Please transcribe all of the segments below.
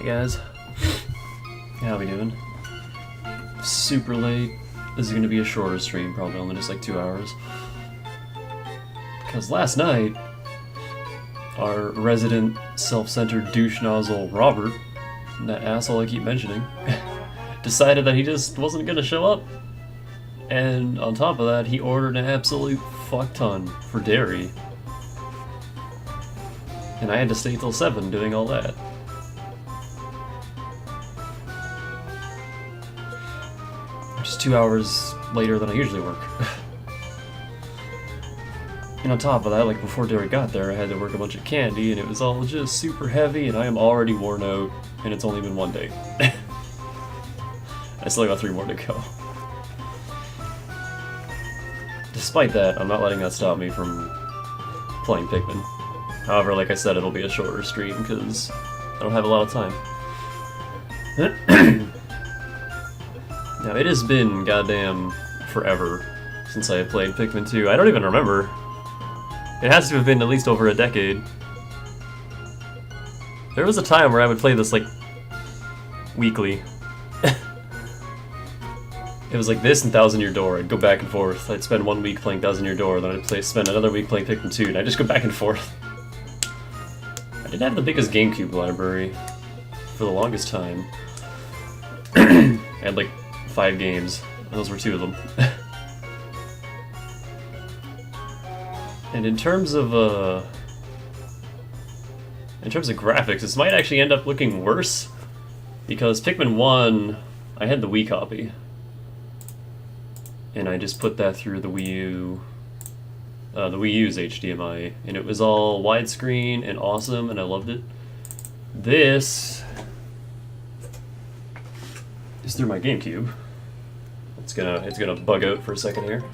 Hey guys, how we doing? Super late. This is gonna be a shorter stream, probably only just like 2 hours. Because last night, our resident self-centered douche nozzle Robert, that asshole I keep mentioning, decided that he just wasn't gonna show up. And on top of that, he ordered an absolute fuck ton for dairy. And I had to stay till 7 doing all that. Just 2 hours later than I usually work. And on top of that, like before dairy got there, I had to work a bunch of candy, and it was all just super heavy, and I am already worn out, and it's only been 1 day. I still got 3 more to go. Despite that, I'm not letting that stop me from playing Pikmin. However, like I said, it'll be a shorter stream because I don't have a lot of time. Now, it has been goddamn forever since I played Pikmin 2. I don't even remember. It has to have been at least over a decade. There was a time where I would play this, like, weekly. It was like this and Thousand Year Door. I'd go back and forth. I'd spend 1 week playing Thousand Year Door, then I'd spend another week playing Pikmin 2, and I'd just go back and forth. I didn't have the biggest GameCube library for the longest time. I had like 5 games, and those were 2 of them. And in terms of graphics, this might actually end up looking worse, because Pikmin 1, I had the Wii copy. And I just put that through the Wii U, the Wii U's HDMI, and it was all widescreen and awesome, and I loved it. This is through my GameCube. It's gonna bug out for a second here.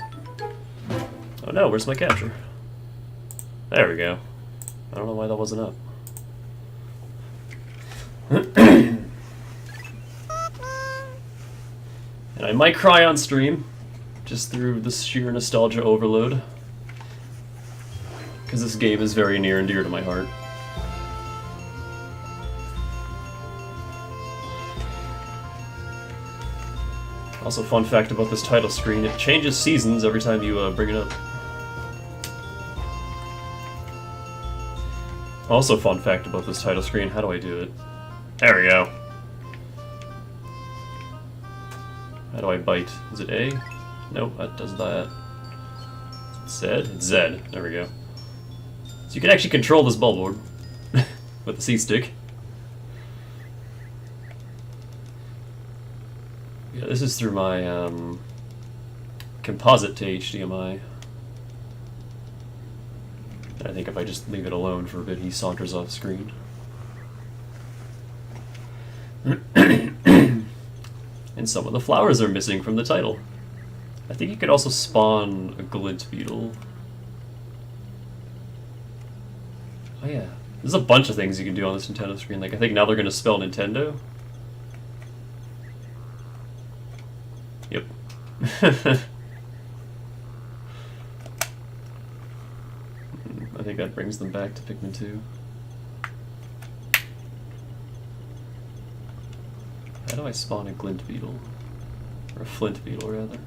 Oh no, where's my capture? There we go. I don't know why that wasn't up. And I might cry on stream, just through the sheer nostalgia overload, because this game is very near and dear to my heart. Also, fun fact about this title screen, it changes seasons every time you bring it up. Also, fun fact about this title screen, how do I do it? There we go. How do I bite? Is it A? Nope, that does that. Z? It's Z. There we go. So you can actually control this ball board with the C-stick. Yeah, this is through my composite to HDMI. And I think if I just leave it alone for a bit, he saunters off screen. And some of the flowers are missing from the title. I think you could also spawn a glint beetle. Oh yeah, there's a bunch of things you can do on this Nintendo screen. Like, I think now they're gonna spell Nintendo. Yep. I think that brings them back to Pikmin 2. How do I spawn a glint beetle? Or a flint beetle, rather.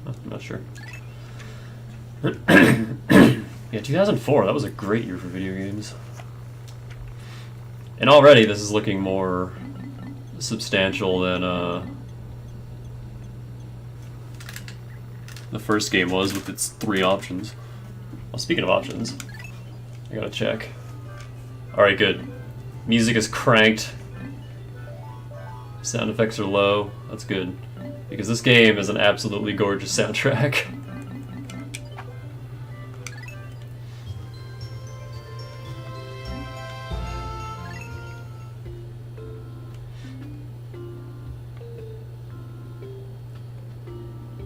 I'm not sure. Yeah, 2004, that was a great year for video games. And already this is looking more substantial than the first game was with its 3 options. Well, speaking of options, I gotta check. Alright, good. Music is cranked. Sound effects are low. That's good. Because this game is an absolutely gorgeous soundtrack.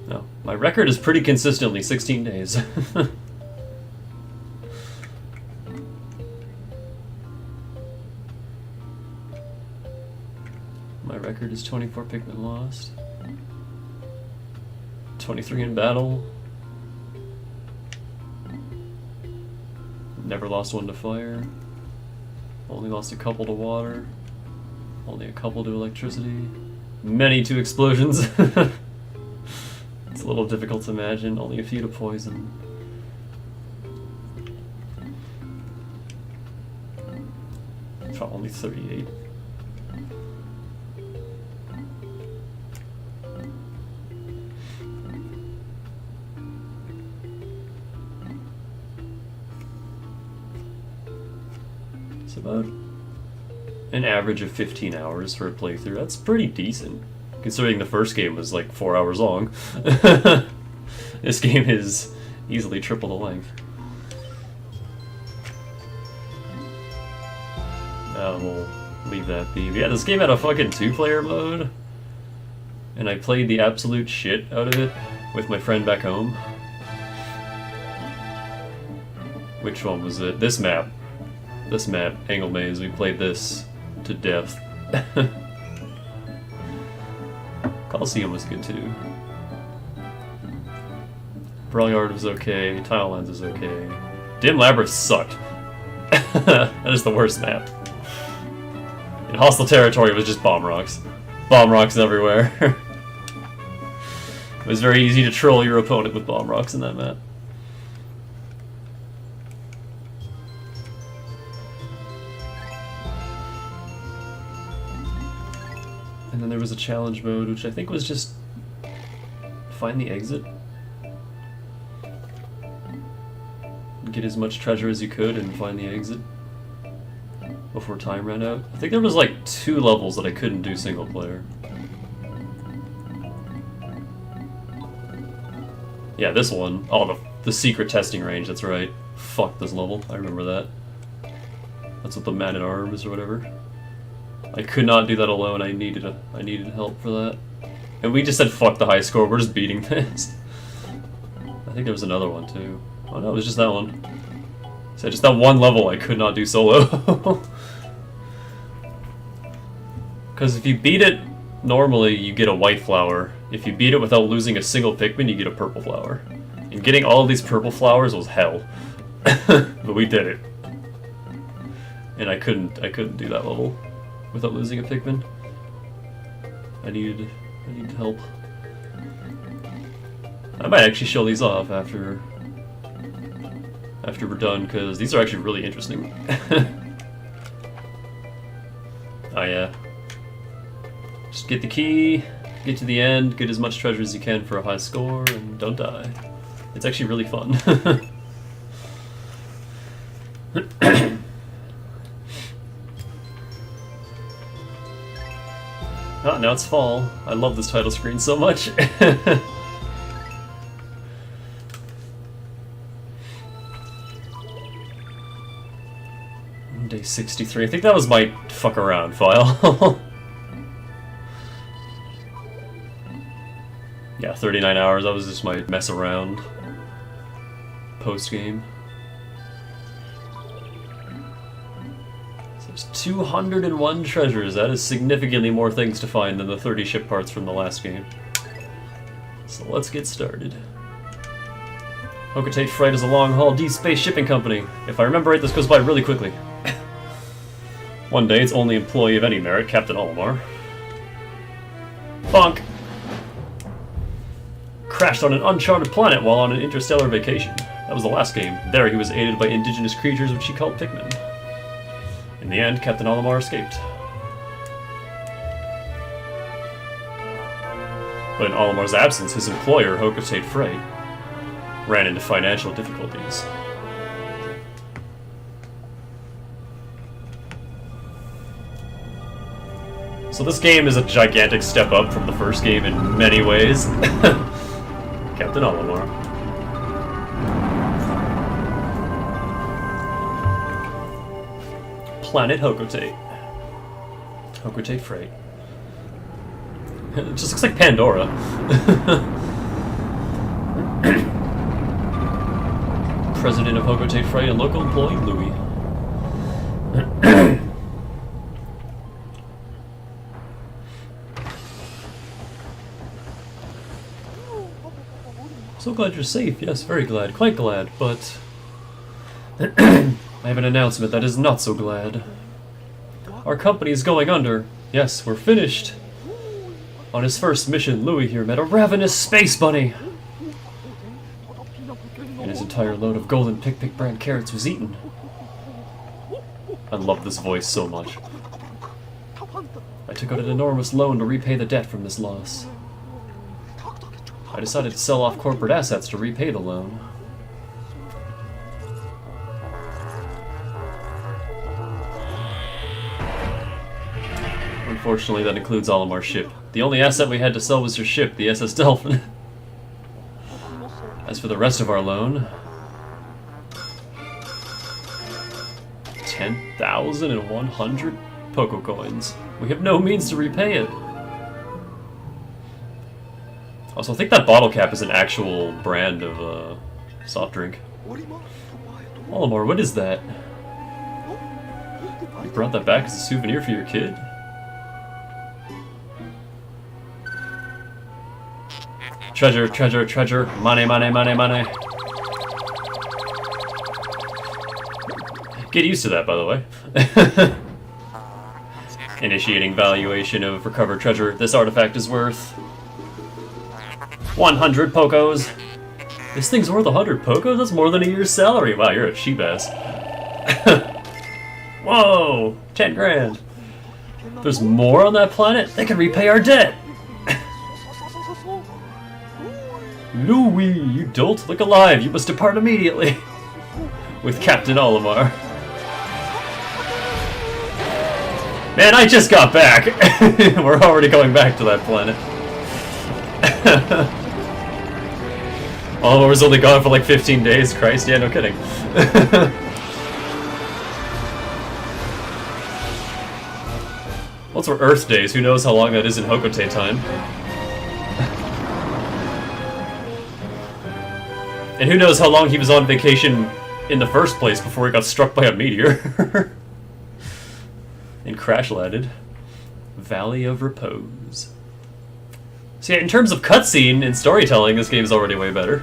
No, my record is pretty consistently 16 days. My record is 24 Pikmin lost. 23 in battle. Never lost one to fire. Only lost a couple to water. Only a couple to electricity. Many to explosions. It's a little difficult to imagine. Only a few to poison. Only 38. It's about an average of 15 hours for a playthrough. That's pretty decent, considering the first game was like 4 hours long. This game is easily triple the length. We'll leave that be. But yeah, this game had a fucking 2-player mode, and I played the absolute shit out of it with my friend back home. Which one was it? This map. This map, Angle Maze. We played this to death. Coliseum was good too. Brilliard was okay. Tile Lens was okay. Dim Labyrinth sucked. That is the worst map. And Hostile Territory was just bomb rocks. Bomb rocks everywhere. It was very easy to troll your opponent with bomb rocks in that map. And then there was a challenge mode, which I think was just find the exit. Get as much treasure as you could and find the exit before time ran out. I think there was like 2 levels that I couldn't do single player. Yeah, this one. Oh, the secret testing range, that's right. Fuck this level, I remember that. That's what the Man-at-Arms or whatever. I could not do that alone, I needed help for that. And we just said fuck the high score, we're just beating this. I think there was another one too. Oh no, it was just that one. So just that one level I could not do solo. Because if you beat it normally, you get a white flower. If you beat it without losing a single Pikmin, you get a purple flower. And getting all of these purple flowers was hell. But we did it. And I couldn't do that level without losing a Pikmin. I needed help. I might actually show these off after we're done, because these are actually really interesting. Oh yeah. Just get the key, get to the end, get as much treasure as you can for a high score, and don't die. It's actually really fun. Oh, now it's fall. I love this title screen so much. Day 63. I think that was my fuck around file. Yeah, 39 hours. That was just my mess around post game. So there's 201 treasures. That is significantly more things to find than the 30 ship parts from the last game. So let's get started. Hocotate Freight is a long-haul deep space shipping company. If I remember right, this goes by really quickly. One day, its only employee of any merit, Captain Olimar, bonk, crashed on an uncharted planet while on an interstellar vacation. That was the last game. There he was aided by indigenous creatures which he called Pikmin. In the end, Captain Olimar escaped. But in Olimar's absence, his employer, Hocotate Freight, ran into financial difficulties. So this game is a gigantic step up from the first game in many ways. Captain Olimar. Planet Hocotate. Hocotate Freight. It just looks like Pandora. President of Hocotate Freight and local employee Louis. So glad you're safe. Yes, very glad. Quite glad, but... I have an announcement that is not so glad. Our company is going under. Yes, we're finished. On his first mission, Louis here met a ravenous space bunny. And his entire load of golden Pick brand carrots was eaten. I love this voice so much. I took out an enormous loan to repay the debt from this loss. I decided to sell off corporate assets to repay the loan. Unfortunately, that includes Olimar's ship. The only asset we had to sell was your ship, the SS Dolphin. As for the rest of our loan... 10,100 Poco coins. We have no means to repay it. Also, I think that bottle cap is an actual brand of soft drink. Olimar, what is that? You brought that back as a souvenir for your kid? Treasure, treasure, treasure. Money, money, money, money. Get used to that, by the way. Initiating valuation of recovered treasure. This artifact is worth 100 Pocos. This thing's worth 100 Pocos? That's more than a year's salary. Wow, you're a cheap ass. Whoa! 10 grand. There's more on that planet? They can repay our debt! Louis, you dolt, look alive. You must depart immediately. With Captain Olimar. Man, I just got back! We're already going back to that planet. Olimar's only gone for like 15 days, Christ, yeah, no kidding. What's for Earth days? Who knows how long that is in Hokote time? And who knows how long he was on vacation in the first place before he got struck by a meteor. And crash-landed. Valley of Repose. So yeah, in terms of cutscene and storytelling, this game's already way better.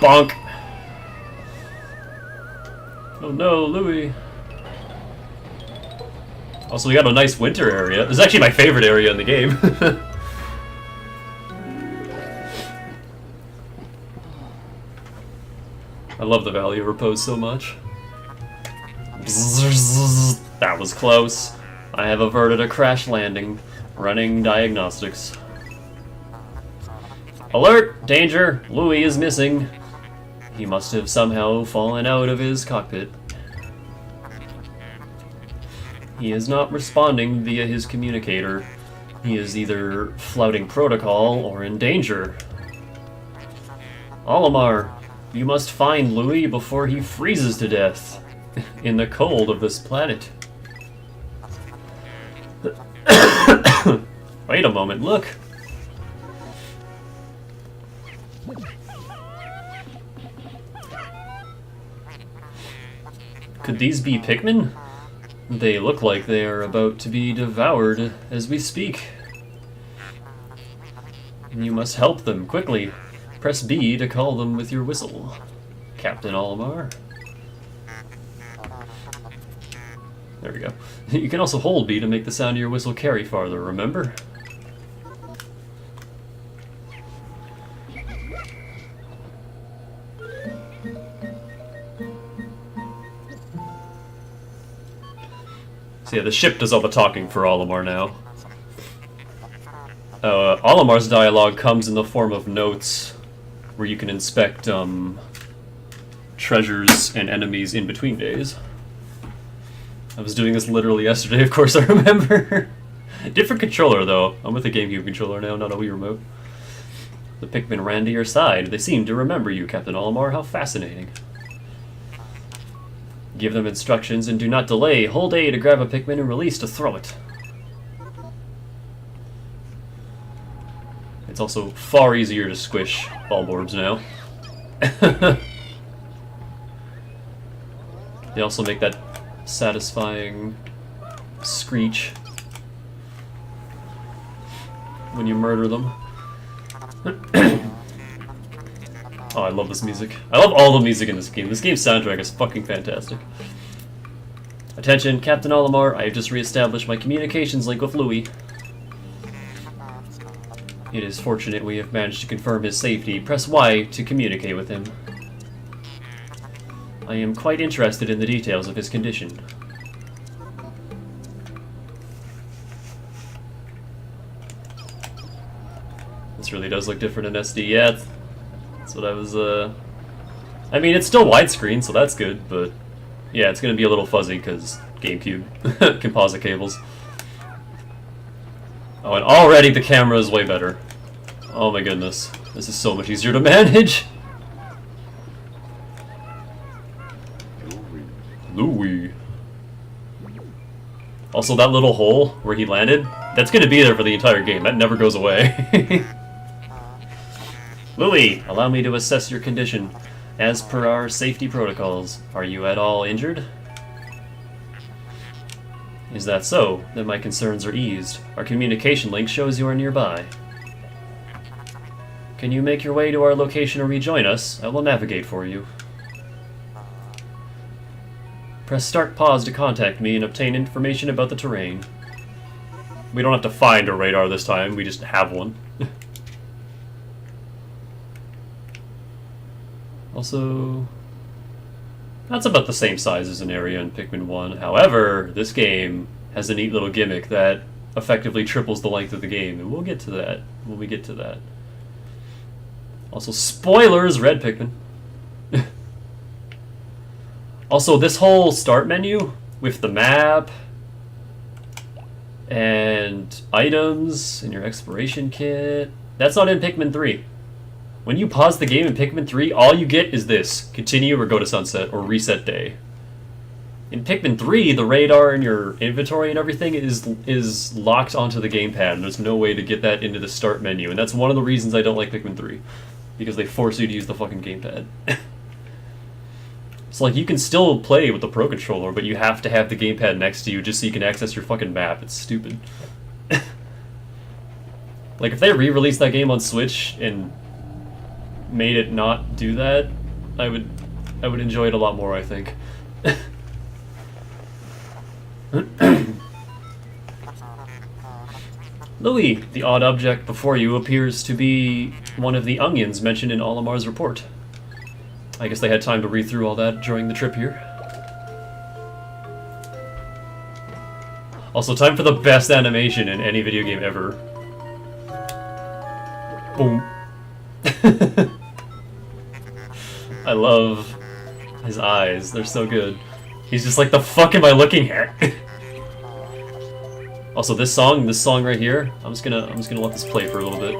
Bonk! Oh no, Louis. Also, we got a nice winter area. This is actually my favorite area in the game. I love the Valley of Repose so much. That was close. I have averted a crash landing. Running diagnostics. Alert! Danger! Louis is missing. He must have somehow fallen out of his cockpit. He is not responding via his communicator. He is either flouting protocol or in danger. Olimar, you must find Louis before he freezes to death in the cold of this planet. Wait a moment, look. Could these be Pikmin? They look like they are about to be devoured as we speak. You must help them, quickly. Press B to call them with your whistle. Captain Olimar. There we go. You can also hold B to make the sound of your whistle carry farther, remember? So yeah, the ship does all the talking for Olimar now. Olimar's dialogue comes in the form of notes, where you can inspect treasures and enemies in between days. I was doing this literally yesterday, of course I remember. Different controller though. I'm with a GameCube controller now, not a Wii remote. The Pikmin ran to your side. They seem to remember you, Captain Olimar. How fascinating. Give them instructions and do not delay. Hold A to grab a Pikmin and release to throw it. It's also far easier to squish bulb orbs now. They also make that satisfying screech. when you murder them. Oh, I love this music. I love all the music in this game. This game's soundtrack is fucking fantastic. Attention, Captain Olimar, I have just re-established my communications link with Louis. It is fortunate we have managed to confirm his safety. Press Y to communicate with him. I am quite interested in the details of his condition. This really does look different in SD. Yeah, that's what I was, I mean, it's still widescreen, so that's good, but yeah, it's gonna be a little fuzzy because GameCube composite cables. Oh, and already the camera is way better. Oh my goodness, this is so much easier to manage. Louis. Also, that little hole where he landed, that's gonna be there for the entire game. That never goes away. Louis, allow me to assess your condition. As per our safety protocols, are you at all injured? Is that so? Then my concerns are eased. Our communication link shows you are nearby. Can you make your way to our location or rejoin us? I will navigate for you. Press start pause to contact me and obtain information about the terrain. We don't have to find a radar this time, we just have one. Also, that's about the same size as an area in Pikmin 1. However, this game has a neat little gimmick that effectively triples the length of the game, and we'll get to that when we get to that. Also, spoilers, red Pikmin. Also, this whole start menu with the map and items and your exploration kit, that's not in Pikmin 3. When you pause the game in Pikmin 3, all you get is this: continue or go to sunset or reset day. In Pikmin 3, the radar and your inventory and everything is locked onto the gamepad, and there's no way to get that into the start menu, and that's one of the reasons I don't like Pikmin 3, because they force you to use the fucking gamepad. It's like, you can still play with the Pro Controller, but you have to have the gamepad next to you just so you can access your fucking map. It's stupid. Like, if they re-released that game on Switch and made it not do that, I would enjoy it a lot more, I think. Louis, the odd object before you appears to be one of the onions mentioned in Olimar's report. I guess they had time to read through all that during the trip here. Also, time for the best animation in any video game ever. Boom. I love his eyes, they're so good. He's just like, the fuck am I looking at? Also, this song right here, I'm just gonna let this play for a little bit.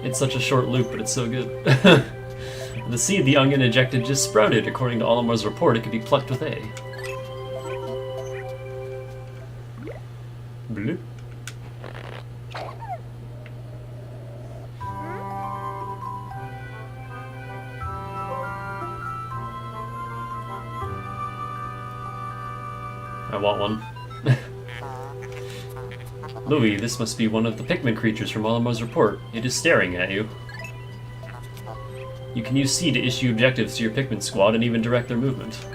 It's such a short loop, but it's so good. The seed the onion ejected just sprouted. According to Olimar's report, it could be plucked with A. Bloop. I want one. Louis, this must be one of the Pikmin creatures from Olimar's report. It is staring at you. You can use C to issue objectives to your Pikmin squad and even direct their movement.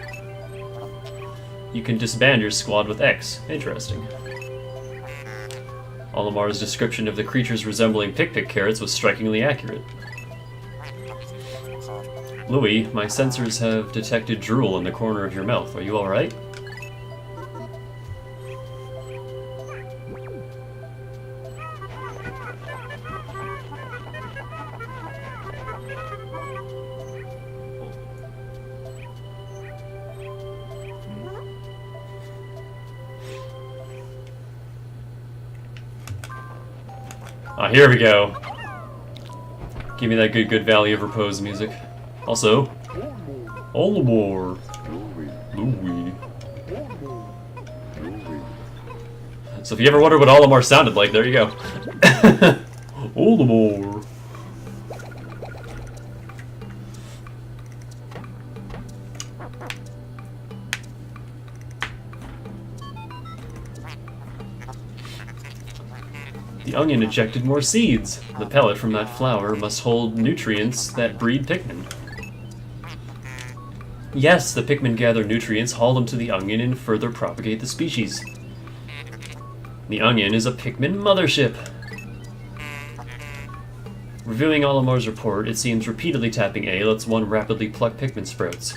You can disband your squad with X. Interesting. Olimar's description of the creatures resembling Pick-Pick carrots was strikingly accurate. Louis, my sensors have detected drool in the corner of your mouth. Are you alright? Ah, here we go. Give me that good Valley of Repose music. Also, Olimar. Louis. So if you ever wondered what Olimar sounded like, there you go. Olimar. The onion ejected more seeds. The pellet from that flower must hold nutrients that breed Pikmin. Yes, the Pikmin gather nutrients, haul them to the onion, and further propagate the species. The onion is a Pikmin mothership. Reviewing Olimar's report, it seems repeatedly tapping A lets one rapidly pluck Pikmin sprouts.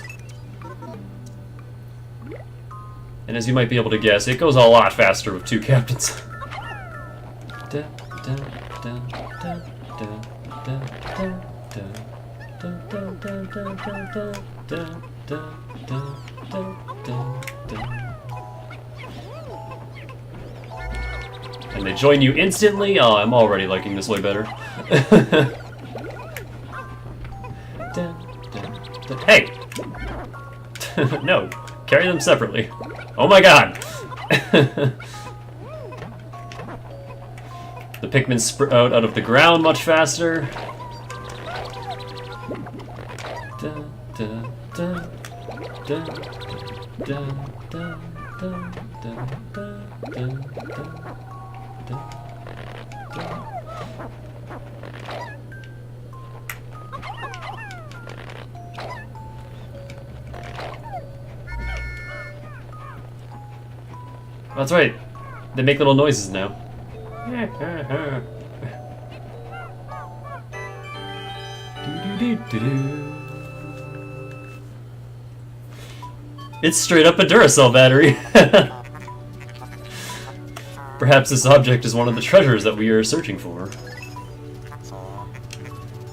And as you might be able to guess, it goes a lot faster with 2 captains. And they join you instantly? Oh, I'm already liking this way better. Hey! No, carry them separately. Oh my god! The Pikmin sprout out of the ground much faster. That's right. They make little noises now. It's straight up a Duracell battery. Perhaps this object is one of the treasures that we are searching for.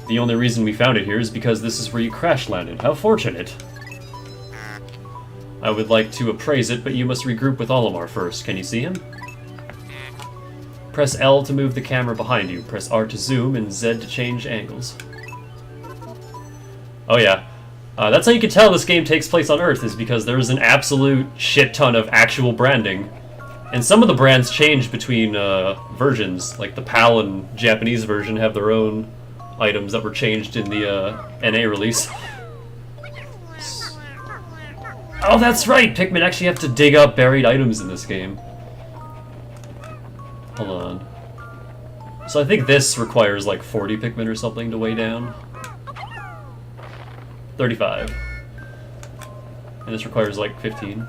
The only reason we found it here is because this is where you crash landed. How fortunate. I would like to appraise it, but you must regroup with Olimar first. Can you see him? Press L to move the camera behind you. Press R to zoom and Z to change angles. Oh yeah. That's how you can tell this game takes place on Earth, is because there is an absolute shit ton of actual branding. And some of the brands change between versions. Like the PAL and Japanese version have their own items that were changed in the NA release. Oh, that's right! Pikmin actually have to dig up buried items in this game. Hold on. So I think this requires like 40 Pikmin or something to weigh down. 35. And this requires like 15.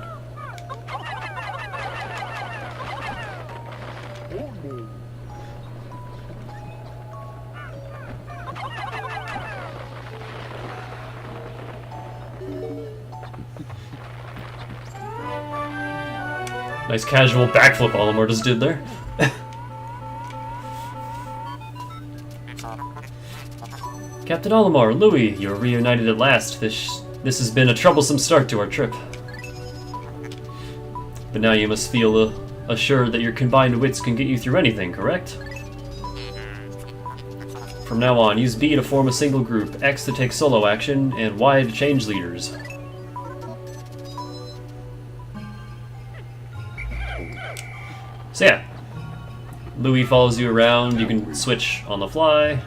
Nice casual backflip Olimar just did there. Captain Olimar, Louis, you're reunited at last. This has been a troublesome start to our trip. But now you must feel assured that your combined wits can get you through anything, correct? From now on, use B to form a single group, X to take solo action, and Y to change leaders. So yeah, Louis follows you around, you can switch on the fly.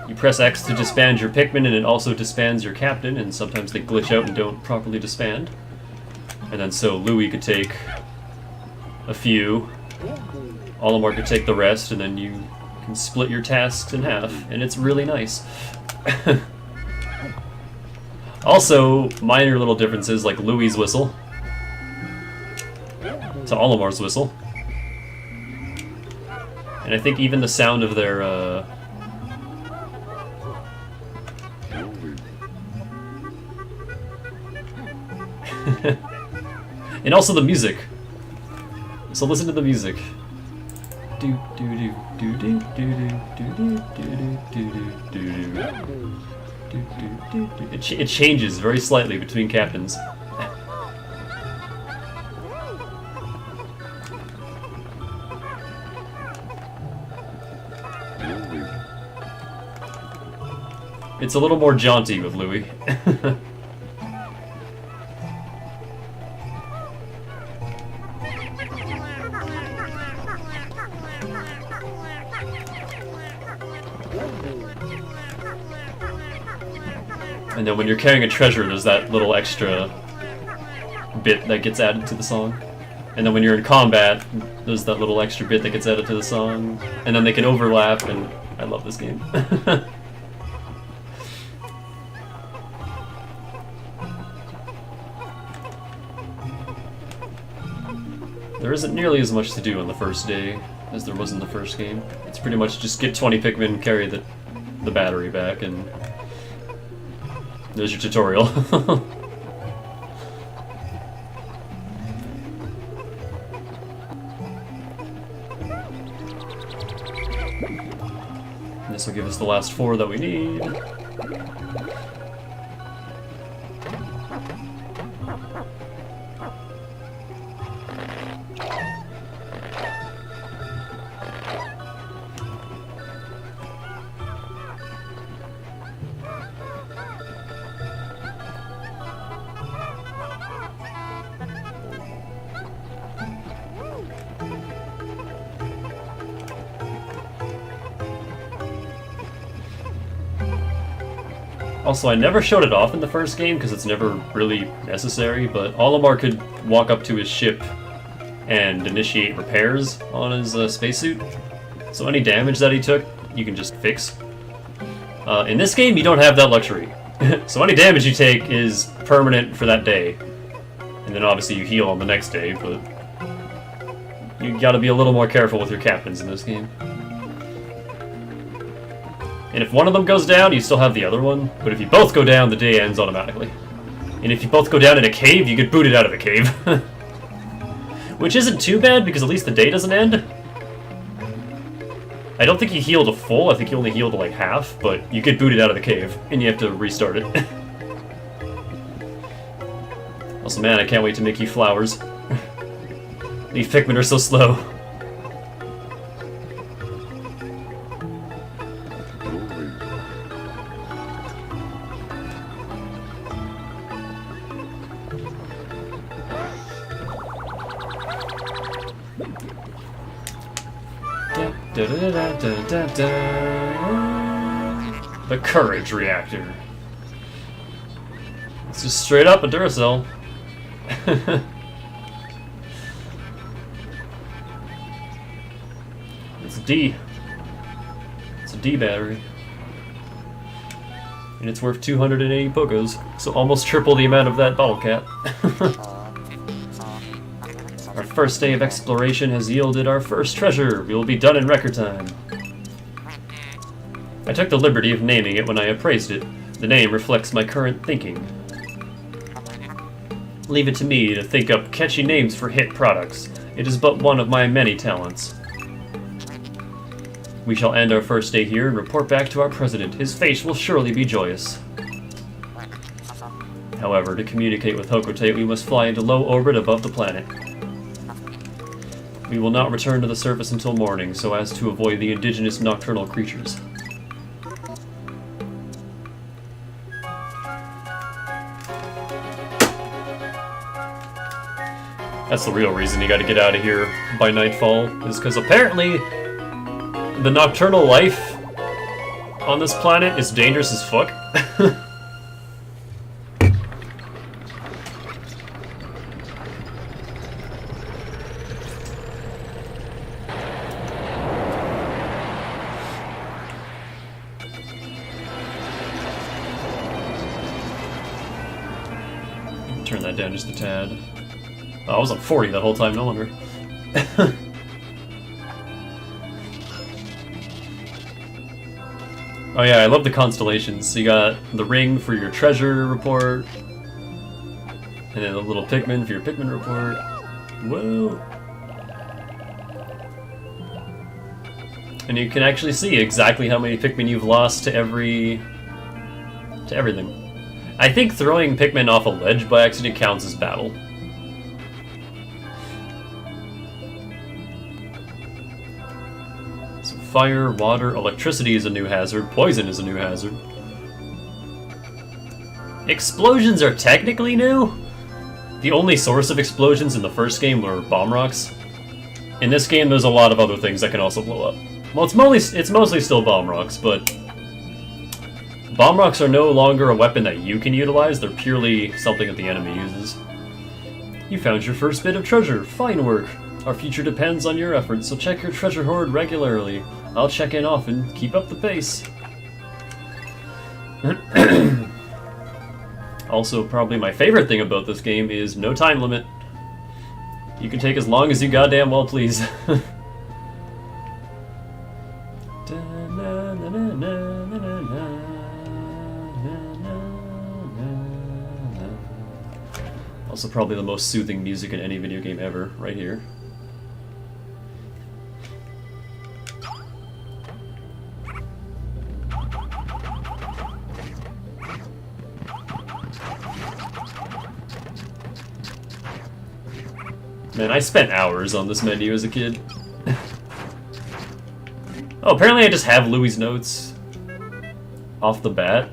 You press X to disband your Pikmin, and it also disbands your captain, and sometimes they glitch out and don't properly disband. And then so Louis could take a few, Olimar could take the rest, and then you can split your tasks in half, and it's really nice. Also, minor little differences like Louis' whistle to Olimar's whistle. And I think even the sound of their, and also the music. So listen to the music. Do do do do do do do do do do do do. It changes very slightly between captains. It's a little more jaunty with Louis. And then when you're carrying a treasure, there's that little extra bit that gets added to the song. And then when you're in combat, there's that little extra bit that gets added to the song. And then they can overlap, and I love this game. There isn't nearly as much to do on the first day as there was in the first game. It's pretty much just get 20 Pikmin, carry the battery back, and there's your tutorial. This will give us the last 4 that we need. Also, I never showed it off in the first game because it's never really necessary, but Olimar could walk up to his ship and initiate repairs on his spacesuit. So any damage that he took, you can just fix. In this game, you don't have that luxury. So any damage you take is permanent for that day. And then obviously you heal on the next day, but you gotta be a little more careful with your captains in this game. And if one of them goes down, you still have the other one. But if you both go down, the day ends automatically. And if you both go down in a cave, you get booted out of the cave. Which isn't too bad, because at least the day doesn't end. I don't think he healed a full, I think he only healed like half, but you get booted out of the cave, and you have to restart it. Also, man, I can't wait to make you flowers. These Pikmin are so slow. The Courage Reactor. It's just straight up a Duracell. It's a D. It's a D battery. And it's worth 280 Pokos, so almost triple the amount of that bottle cap. Our first day of exploration has yielded our first treasure. We will be done in record time. I took the liberty of naming it when I appraised it. The name reflects my current thinking. Leave it to me to think up catchy names for hit products. It is but one of my many talents. We shall end our first day here and report back to our president. His face will surely be joyous. However, to communicate with Hokote, we must fly into low orbit above the planet. We will not return to the surface until morning, so as to avoid the indigenous nocturnal creatures. That's the real reason you gotta get out of here by nightfall, is because apparently the nocturnal life on this planet is dangerous as fuck. Turn that down just a tad. Oh, I was on 40 that whole time, no wonder. Oh yeah, I love the constellations. So you got the ring for your treasure report, and then the little Pikmin for your Pikmin report. Whoa! And you can actually see exactly how many Pikmin you've lost to everything. I think throwing Pikmin off a ledge by accident counts as battle. So fire, water, electricity is a new hazard, poison is a new hazard. Explosions are technically new. The only source of explosions in the first game were bomb rocks. In this game, there's a lot of other things that can also blow up. Well, it's mostly still bomb rocks, but bomb rocks are no longer a weapon that you can utilize, they're purely something that the enemy uses. You found your first bit of treasure. Fine work. Our future depends on your efforts, so check your treasure hoard regularly. I'll check in often. Keep up the pace. Also, probably my favorite thing about this game is no time limit. You can take as long as you goddamn well please. Also probably the most soothing music in any video game ever, right here. Man, I spent hours on this menu as a kid. Oh, apparently I just have Louie's notes off the bat.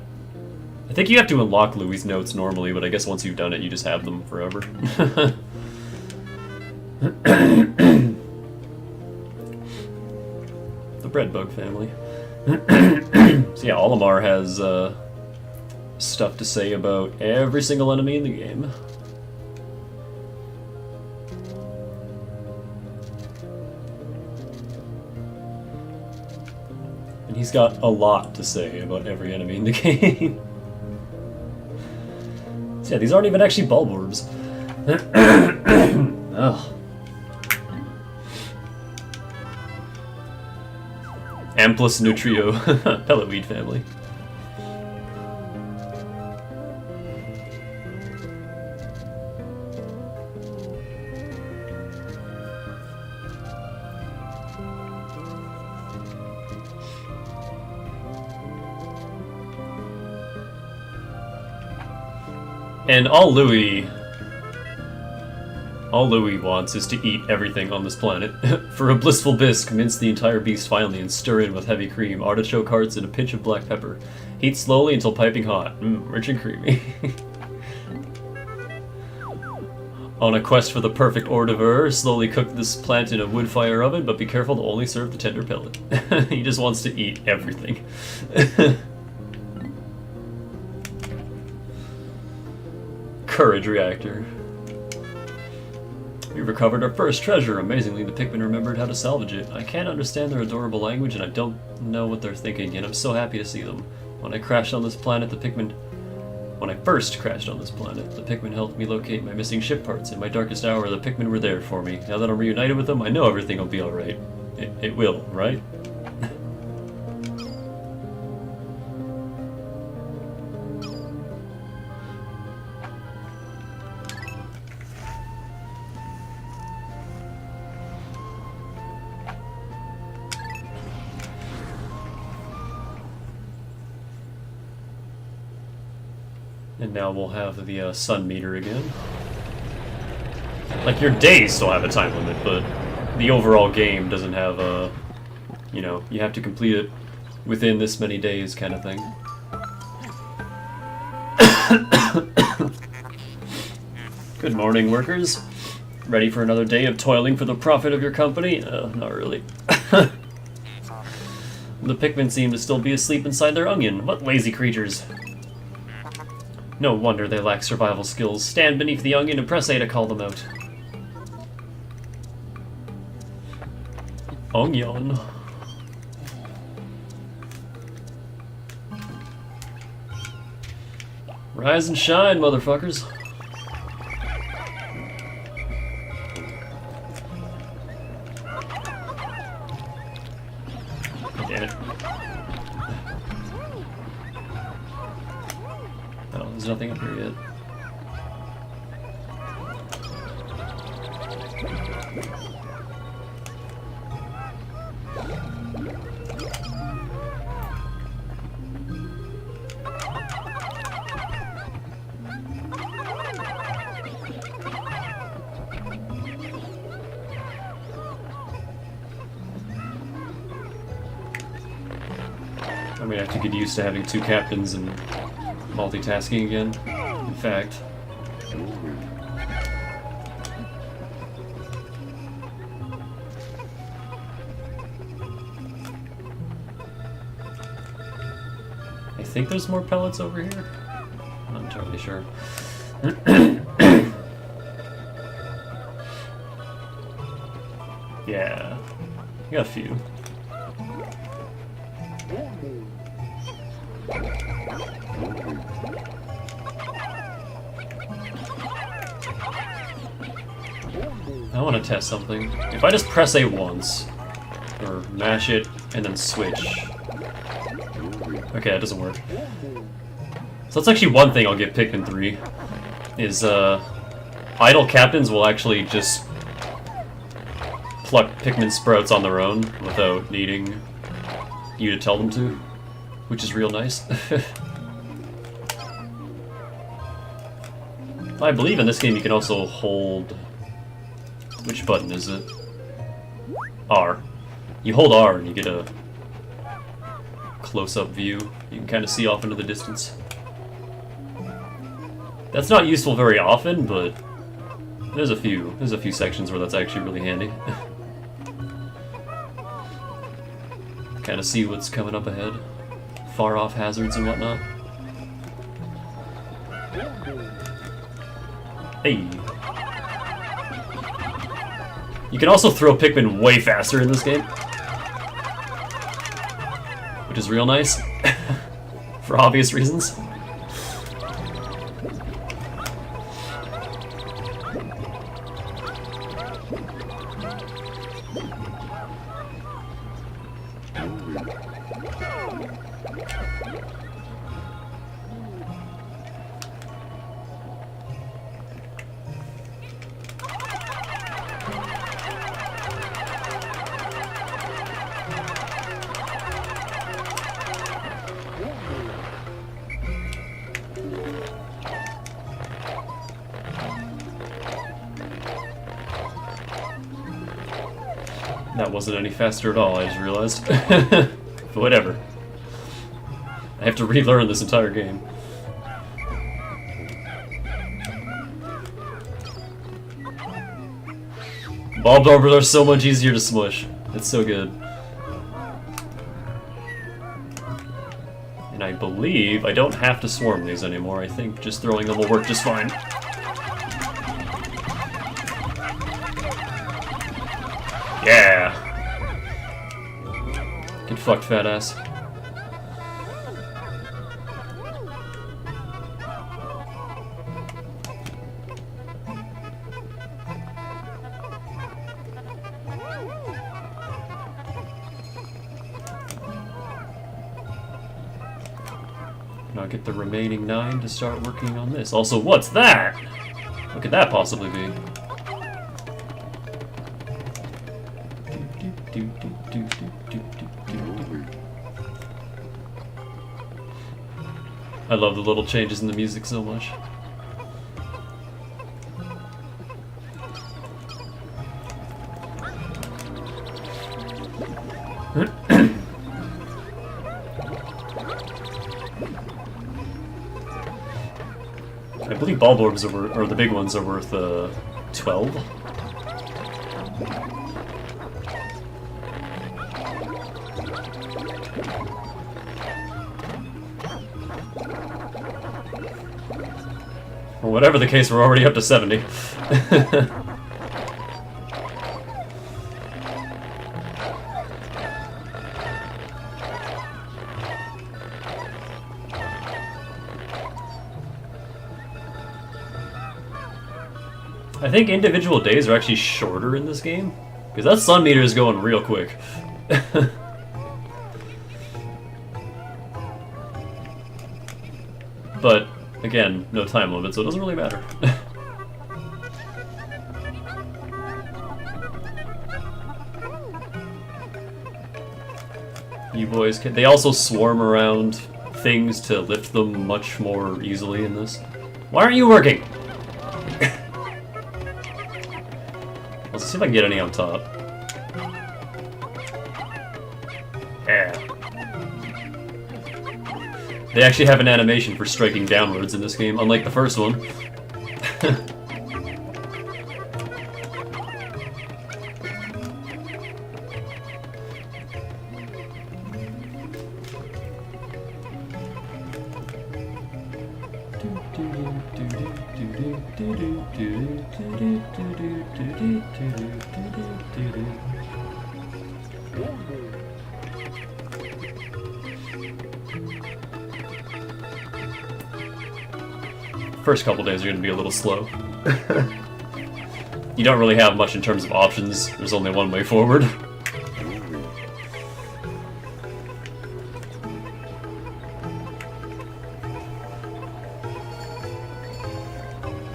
I think you have to unlock Louie's notes normally, but I guess once you've done it, you just have them forever. The Breadbug family. So yeah, Olimar has stuff to say about every single enemy in the game. And he's got a lot to say about every enemy in the game. So yeah, these aren't even actually bulb orbs. Ugh. Amplus Nutrio, Pelletweed family. And all Louie wants is to eat everything on this planet. For a blissful bisque, mince the entire beast finely and stir in with heavy cream, artichoke hearts, and a pinch of black pepper. Heat slowly until piping hot. Rich and creamy. On a quest for the perfect hors d'oeuvre, slowly cook this plant in a wood fire oven, but be careful to only serve the tender pellet. He just wants to eat everything. Courage reactor. We recovered our first treasure. Amazingly, the Pikmin remembered how to salvage it. I can't understand their adorable language, and I don't know what they're thinking, and I'm so happy to see them. When I first crashed on this planet, the Pikmin helped me locate my missing ship parts. In my darkest hour, the Pikmin were there for me. Now that I'm reunited with them, I know everything will be alright. It will, right? And now we'll have the sun meter again. Like, your days still have a time limit, but the overall game doesn't have a... You know, you have to complete it within this many days kind of thing. Good morning, workers. Ready for another day of toiling for the profit of your company? Not really. The Pikmin seem to still be asleep inside their onion. What lazy creatures. No wonder they lack survival skills. Stand beneath the onion and press A to call them out. Onion. Rise and shine, motherfuckers. Damn it. Oh, there's nothing up here yet. I'm gonna have to get used to having two captains and multitasking again. In fact, I think there's more pellets over here. I'm not entirely sure. Yeah, I got a few. I want to test something. If I just press A once, or mash it and then switch. Okay, that doesn't work. So that's actually one thing I'll give Pikmin 3, is idle captains will actually just pluck Pikmin sprouts on their own without needing you to tell them to, which is real nice. I believe in this game you can also hold... Which button is it? R. You hold R and you get a close-up view. You can kind of see off into the distance. That's not useful very often, but there's a few sections where that's actually really handy. Kind of see what's coming up ahead. Far-off hazards and whatnot. Hey. You can also throw Pikmin way faster in this game, which is real nice, for obvious reasons. That wasn't any faster at all, I just realized. But whatever. I have to relearn this entire game. Bulb orbitals are so much easier to smush. It's so good. And I believe I don't have to swarm these anymore. I think just throwing them will work just fine. Yeah! Get fucked, fat ass. Now get the remaining 9 to start working on this. Also, what's that? What could that possibly be? I love the little changes in the music so much. I believe bulb orbs are worth, or the big ones are worth 12. Well, whatever the case, we're already up to 70. I think individual days are actually shorter in this game, because that sun meter is going real quick. But, again, no time limit, so it doesn't really matter. You boys can... They also swarm around things to lift them much more easily in this. Why aren't you working? Let's see if I can get any on top. Yeah. They actually have an animation for striking downwards in this game, unlike the first one. first couple days are going to be a little slow. You don't really have much in terms of options. There's only one way forward.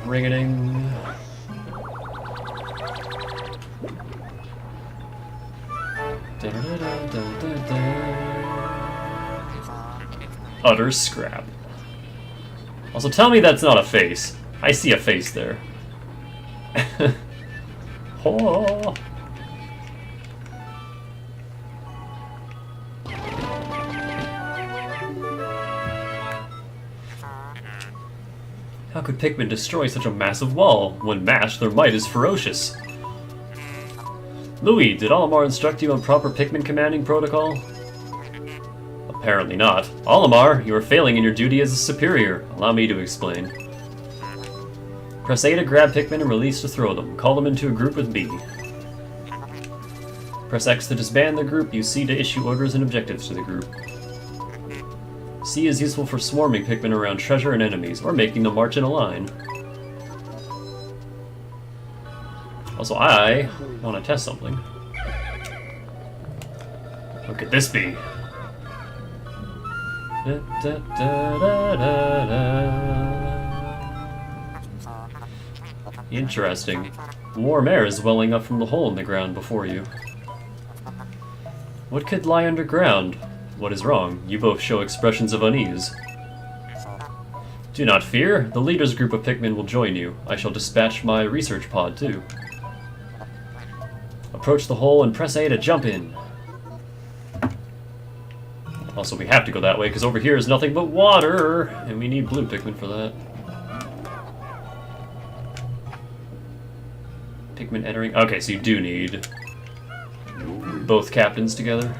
Ring-a-ding. Utter scrap. Also, tell me that's not a face. I see a face there. Oh. How could Pikmin destroy such a massive wall? When mashed, their might is ferocious. Louis, did Olimar instruct you on proper Pikmin commanding protocol? Apparently not. Olimar, you are failing in your duty as a superior. Allow me to explain. Press A to grab Pikmin and release to throw them. Call them into a group with B. Press X to disband the group. Use C to issue orders and objectives to the group. C is useful for swarming Pikmin around treasure and enemies, or making them march in a line. Also, I want to test something. What could this be? Da, da, da, da, da, da. Interesting. Warm air is welling up from the hole in the ground before you. What could lie underground? What is wrong? You both show expressions of unease. Do not fear. The leader's group of Pikmin will join you. I shall dispatch my research pod, too. Approach the hole and press A to jump in. Also, we have to go that way, because over here is nothing but water! And we need blue Pikmin for that. Pikmin entering... Okay, so you do need both captains together.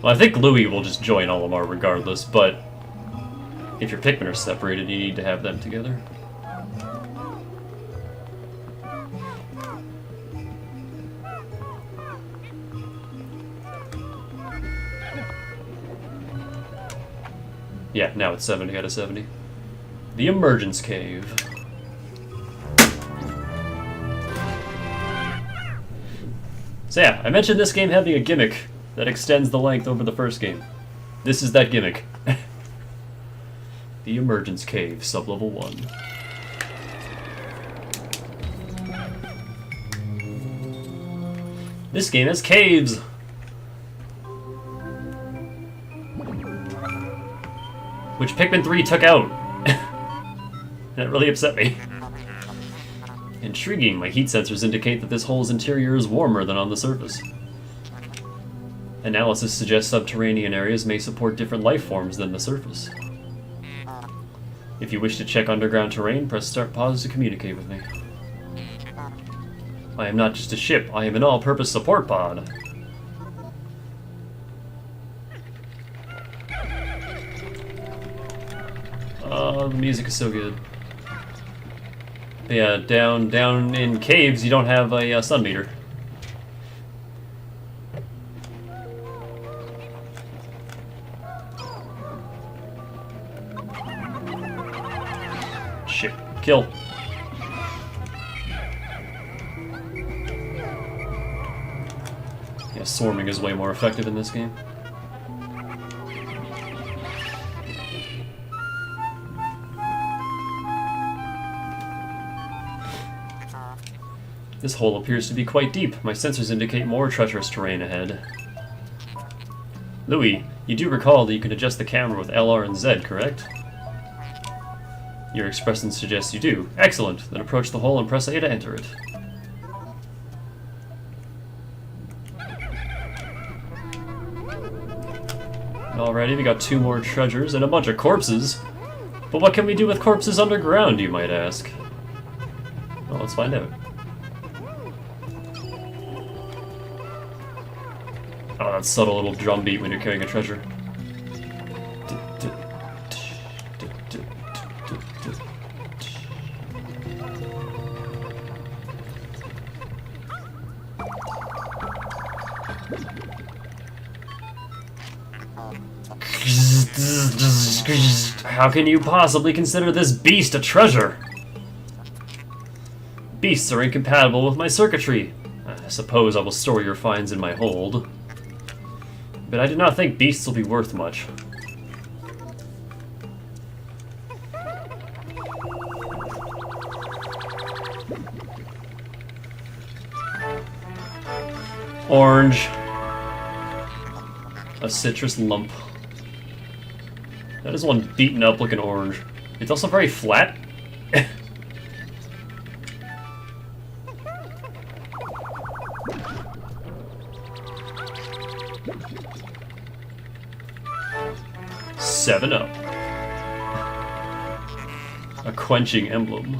Well, I think Louis will just join Olimar regardless, but if your Pikmin are separated, you need to have them together. Yeah, now it's 70 out of 70. The Emergence Cave. So yeah, I mentioned this game having a gimmick that extends the length over the first game. This is that gimmick. The Emergence Cave, sublevel 1. This game has caves! Which Pikmin 3 took out. That really upset me. Intriguing, my heat sensors indicate that this hole's interior is warmer than on the surface. Analysis suggests subterranean areas may support different life forms than the surface. If you wish to check underground terrain, press start pause to communicate with me. I am not just a ship, I am an all-purpose support pod. Oh, the music is so good. But yeah, down in caves, you don't have a sun meter. Shit. Kill. Yeah, swarming is way more effective in this game. This hole appears to be quite deep. My sensors indicate more treacherous terrain ahead. Louis, you do recall that you can adjust the camera with L, R, and Z, correct? Your expression suggests you do. Excellent. Then approach the hole and press A to enter it. Alrighty, we got 2 more treasures and a bunch of corpses. But what can we do with corpses underground, you might ask? Well, let's find out. Oh, that subtle little drum beat when you're carrying a treasure. How can you possibly consider this beast a treasure? Beasts are incompatible with my circuitry. I suppose I will store your finds in my hold. But I do not think beasts will be worth much. Orange. A citrus lump. That is one beaten up looking orange. It's also very flat. Seven up. A quenching emblem.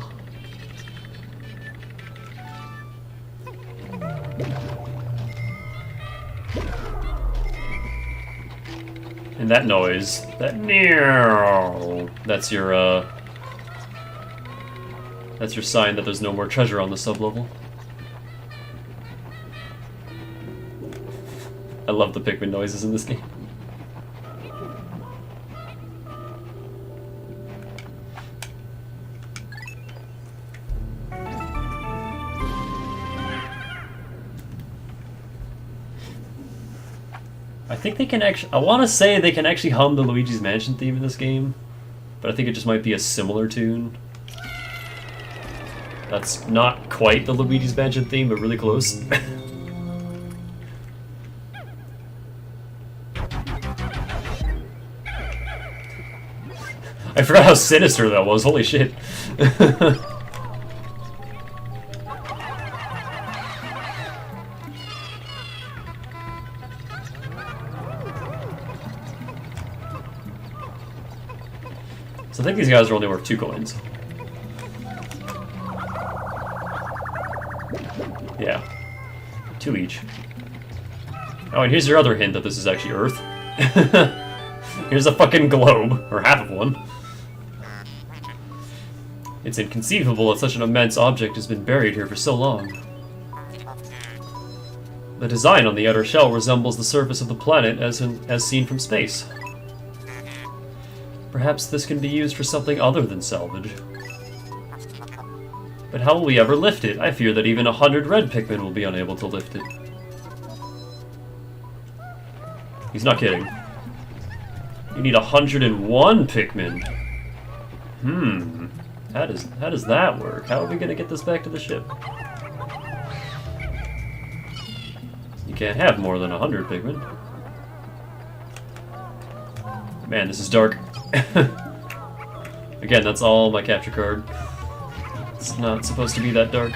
And that noise, that's your sign that there's no more treasure on the sublevel. I love the Pikmin noises in this game. I think they can actually... I want to say they can actually hum the Luigi's Mansion theme in this game, but I think it just might be a similar tune. That's not quite the Luigi's Mansion theme, but really close. I forgot how sinister that was, holy shit. So I think these guys are only worth 2 coins. Yeah. 2 each. Oh, and here's your other hint that this is actually Earth. Here's a fucking globe, or half of one. It's inconceivable that such an immense object has been buried here for so long. The design on the outer shell resembles the surface of the planet as seen from space. Perhaps this can be used for something other than salvage. But how will we ever lift it? I fear that even 100 red Pikmin will be unable to lift it. He's not kidding. You need 101 Pikmin. How does that work? How are we gonna get this back to the ship? You can't have more than 100 Pikmin. Man, this is dark. Again, that's all my capture card. It's not supposed to be that dark.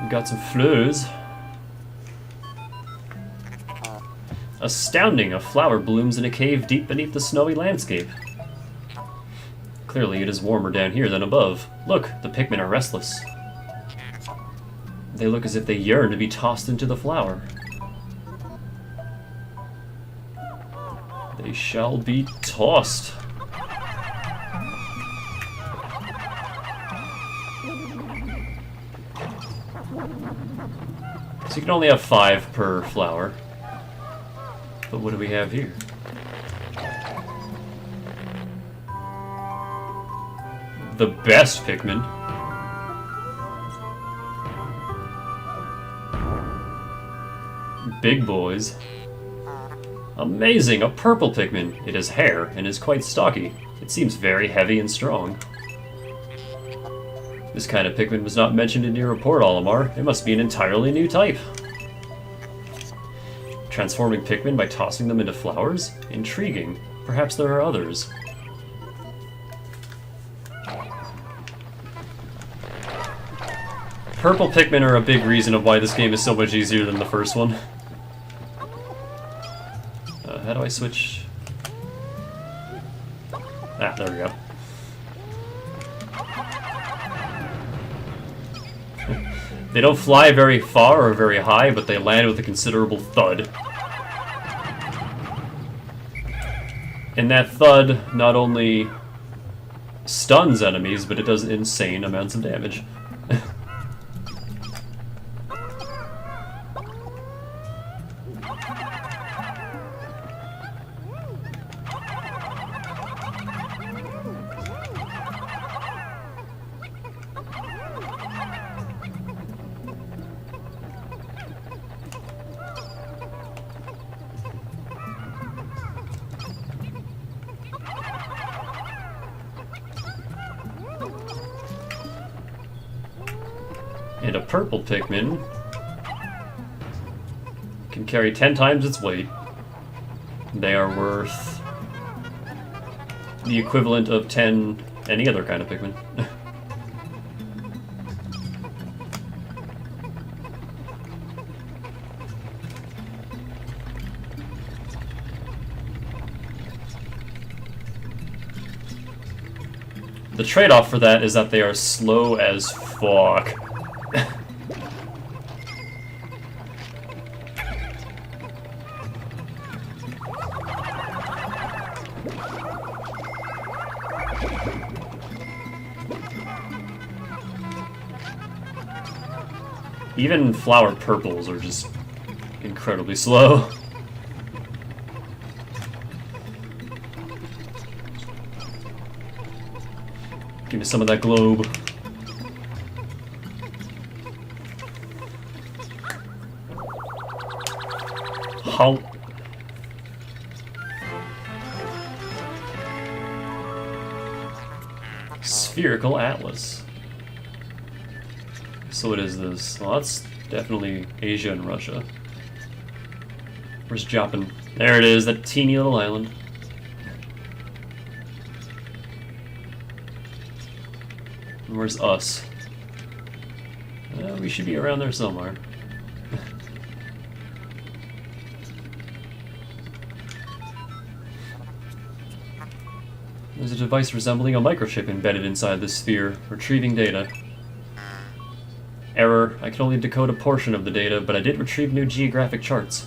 We got some fleurs. Astounding! A flower blooms in a cave deep beneath the snowy landscape. Clearly it is warmer down here than above. Look, the Pikmin are restless. They look as if they yearn to be tossed into the flower. They shall be tossed. So you can only have 5 per flower. But what do we have here? The best Pikmin. Big boys. Amazing! A purple Pikmin. It has hair and is quite stocky. It seems very heavy and strong. This kind of Pikmin was not mentioned in your report, Olimar. It must be an entirely new type. Transforming Pikmin by tossing them into flowers? Intriguing. Perhaps there are others. Purple Pikmin are a big reason of why this game is so much easier than the first one. How do I switch? Ah, there we go. They don't fly very far or very high, but they land with a considerable thud. And that thud not only stuns enemies, but it does insane amounts of damage. And a purple Pikmin can carry 10 times its weight. They are worth the equivalent of 10 any other kind of Pikmin. The trade-off for that is that they are slow as fuck. Even flower purples are just incredibly slow. Give me some of that globe. How? Spherical Atlas. So what is this? Well, that's definitely Asia and Russia. Where's Japan? There it is, that teeny little island. And where's us? We should be around there somewhere. There's a device resembling a microchip embedded inside this sphere, retrieving data. Error, I can only decode a portion of the data, but I did retrieve new geographic charts.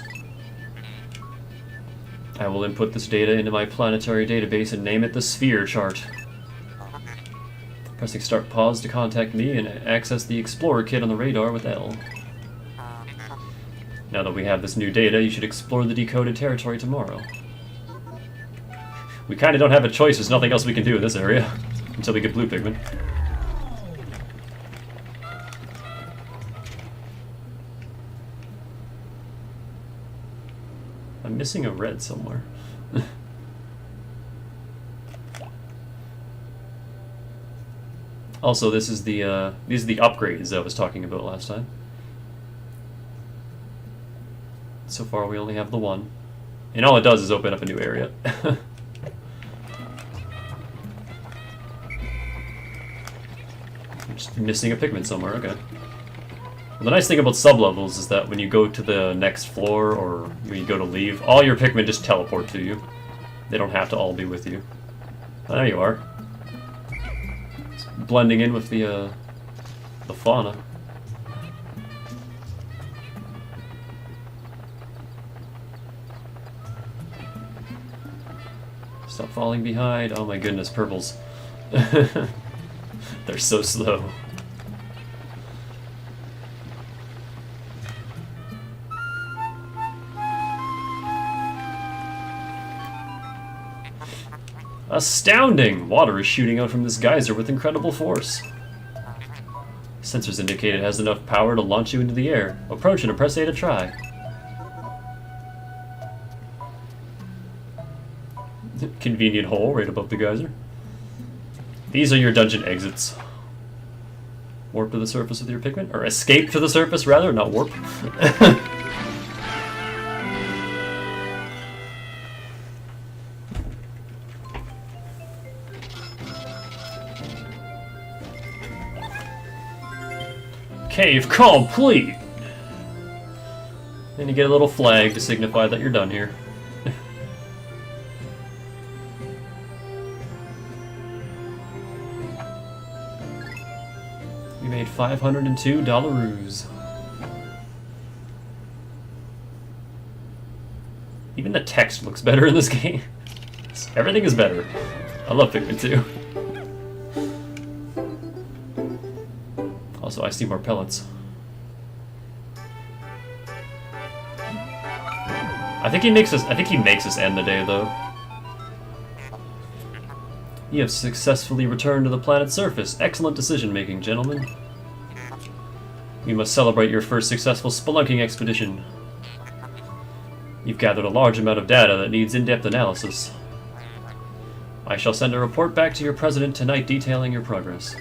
I will input this data into my planetary database and name it the Sphere Chart. Pressing Start Pause to contact me and access the Explorer kit on the radar with L. Now that we have this new data, you should explore the decoded territory tomorrow. We kinda don't have a choice, there's nothing else we can do in this area. Until we get blue Pikmin. I'm missing a red somewhere. Also, this is the these are the upgrades I was talking about last time. So far, we only have the one, and all it does is open up a new area. I'm just missing a Pikmin somewhere. Okay. Well, the nice thing about sublevels is that when you go to the next floor or when you go to leave, all your Pikmin just teleport to you. They don't have to all be with you. Oh, there you are. It's blending in with the fauna. Stop falling behind. Oh my goodness, purples. They're so slow. Astounding! Water is shooting out from this geyser with incredible force. Sensors indicate it has enough power to launch you into the air. Approach and press A to try. Convenient hole right above the geyser. These are your dungeon exits. Warp to the surface with your Pikmin? Or escape to the surface, rather, not warp. Cave complete! And you get a little flag to signify that you're done here. We made $502. Even the text looks better in this game. worse. Everything is better. I love Pikmin 2. Also, I see more pellets. I think he makes us end the day, though. You have successfully returned to the planet's surface. Excellent decision-making, gentlemen. We must celebrate your first successful spelunking expedition. You've gathered a large amount of data that needs in-depth analysis. I shall send a report back to your president tonight detailing your progress.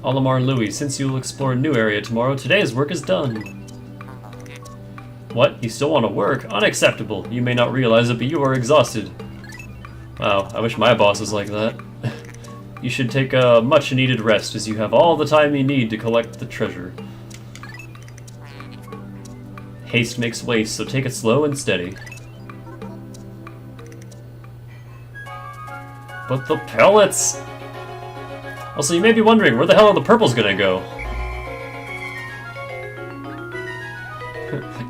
Olimar and Louis, since you will explore a new area tomorrow, today's work is done. What? You still want to work? Unacceptable. You may not realize it, but you are exhausted. Wow, I wish my boss was like that. You should take a much-needed rest, as you have all the time you need to collect the treasure. Haste makes waste, so take it slow and steady. But the pellets! Also, you may be wondering, where the hell are the purples gonna go?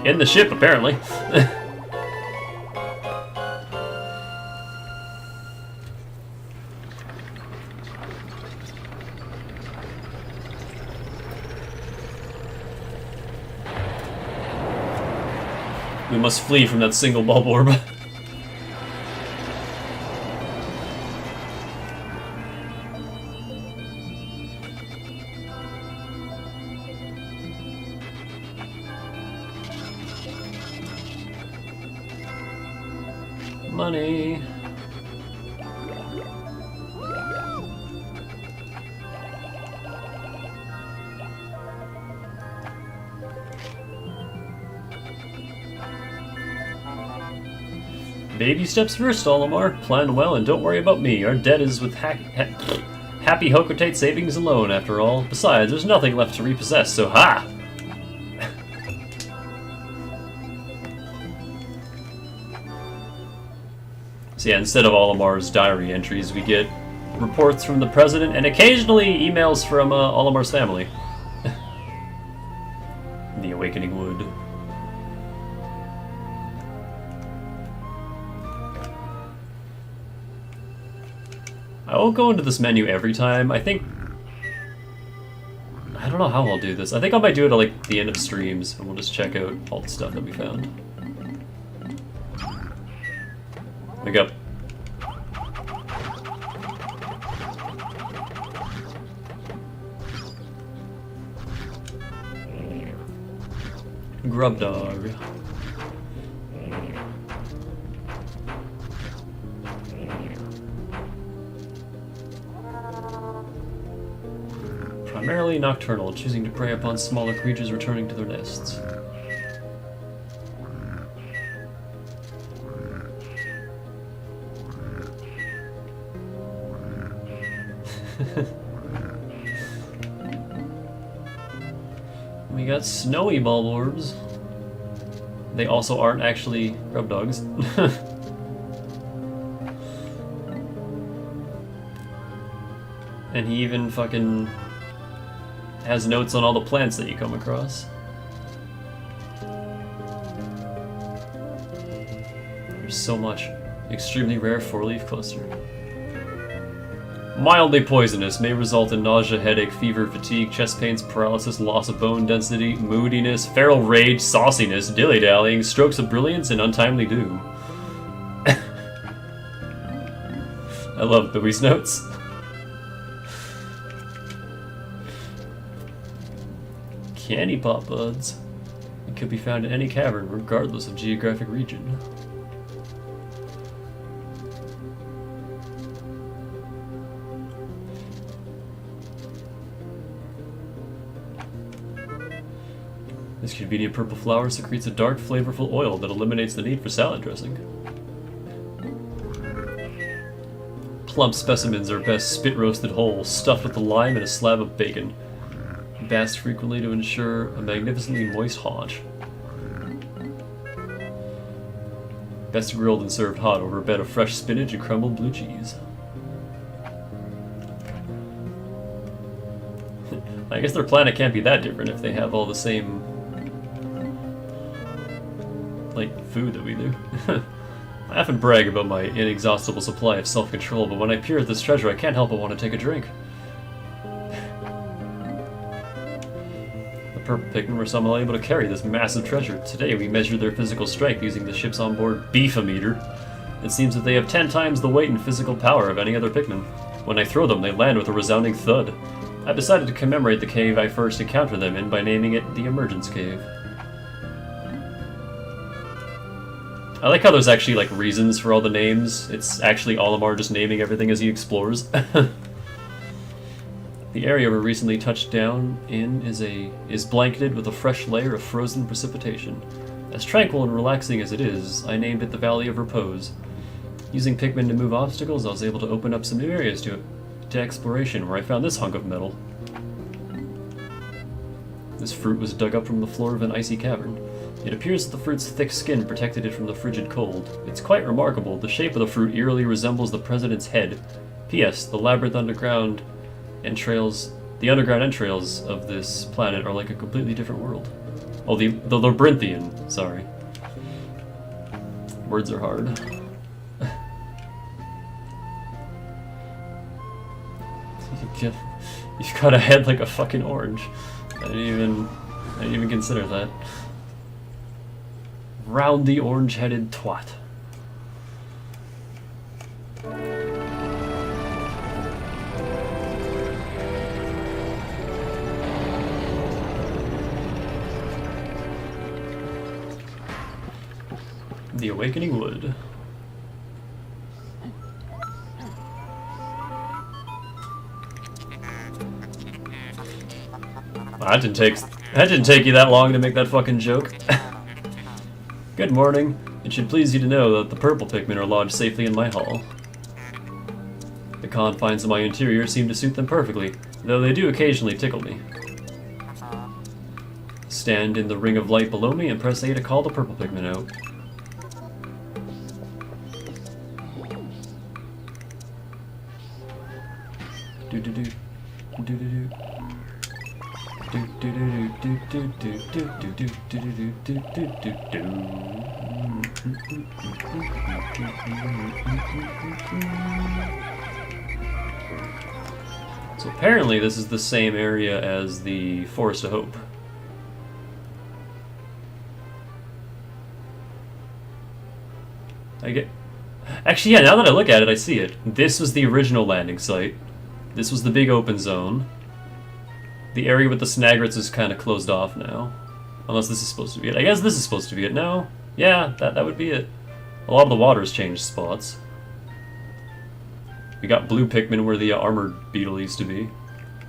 In the ship, apparently. We must flee from that single bulb orb. Money. Baby steps first, Olimar. Plan well and don't worry about me. Our debt is with happy Hocotate savings alone, after all. Besides, there's nothing left to repossess, so ha! So yeah, instead of Olimar's diary entries, we get reports from the president and occasionally emails from Olimar's family. The Awakening Wood. I won't go into this menu every time. I don't know how I'll do this. I think I might do it at like the end of streams, and we'll just check out all the stuff that we found. Wake up. Grub dog. Primarily nocturnal, choosing to prey upon smaller creatures returning to their nests. We got snowy bulb orbs. They also aren't actually grub dogs. And he even fucking has notes on all the plants that you come across. There's so much. Extremely rare 4-leaf cluster. Mildly poisonous, may result in nausea, headache, fever, fatigue, chest pains, paralysis, loss of bone density, moodiness, feral rage, sauciness, dilly-dallying, strokes of brilliance, and untimely doom. I love Bowie's notes. Candy pop buds. It could be found in any cavern, regardless of geographic region. This convenient purple flower secretes a dark, flavorful oil that eliminates the need for salad dressing. Plump specimens are best spit-roasted whole, stuffed with a lime and a slab of bacon. Basked frequently to ensure a magnificently moist haunch. Best grilled and served hot over a bed of fresh spinach and crumbled blue cheese. I guess their planet can't be that different if they have all the same food that we do. I often brag about my inexhaustible supply of self-control, but when I peer at this treasure, I can't help but want to take a drink. The purple Pikmin were somehow able to carry this massive treasure. Today, we measured their physical strength using the ship's onboard beefometer. It seems that they have 10 times the weight and physical power of any other Pikmin. When I throw them, they land with a resounding thud. I've decided to commemorate the cave I first encountered them in by naming it the Emergence Cave. I like how there's actually, like, reasons for all the names. It's actually Olimar just naming everything as he explores. The area we recently touched down in is blanketed with a fresh layer of frozen precipitation. As tranquil and relaxing as it is, I named it the Valley of Repose. Using Pikmin to move obstacles, I was able to open up some new areas to exploration, where I found this hunk of metal. This fruit was dug up from the floor of an icy cavern. It appears that the fruit's thick skin protected it from the frigid cold. It's quite remarkable. The shape of the fruit eerily resembles the president's head. P.S. The underground entrails of this planet are like a completely different world. Oh, the Labyrinthian. Sorry. Words are hard. You've got a head like a fucking orange. I didn't even consider that. Round the orange-headed twat. The Awakening Wood. That didn't take you that long to make that fucking joke. Good morning. It should please you to know that the purple Pikmin are lodged safely in my hall. The confines of my interior seem to suit them perfectly, though they do occasionally tickle me. Stand in the ring of light below me and press A to call the purple Pikmin out. Do-do-do. Do-do-do. So apparently this is the same area as the Forest of Hope. Actually, yeah, now that I look at it, I see it. This was the original landing site. This was the big open zone. The area with the Snagrets is kind of closed off now. Unless this is supposed to be it. I guess this is supposed to be it. No? Yeah, that would be it. A lot of the water's changed spots. We got blue Pikmin where the armored beetle used to be.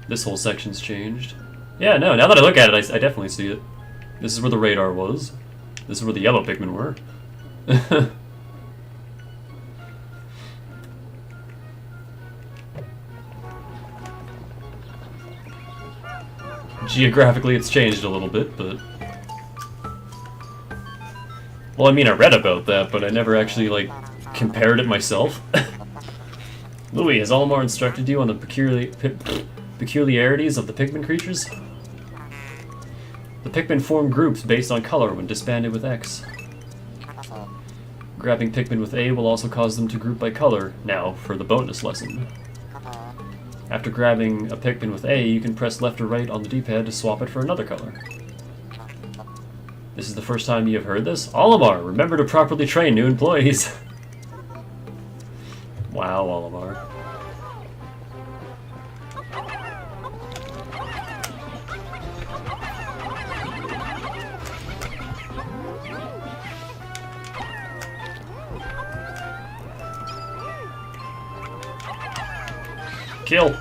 This whole section's changed. Yeah, no, now that I look at it, I definitely see it. This is where the radar was. This is where the yellow Pikmin were. Geographically, it's changed a little bit, but... Well, I mean, I read about that, but I never actually, like, compared it myself. Louis, has Olimar instructed you on the peculiarities of the Pikmin creatures? The Pikmin form groups based on color when disbanded with X. Grabbing Pikmin with A will also cause them to group by color. Now, for the bonus lesson. After grabbing a Pikmin with A, you can press left or right on the D-pad to swap it for another color. This is the first time you have heard this? Olimar, remember to properly train new employees. Wow, Olimar. Kill!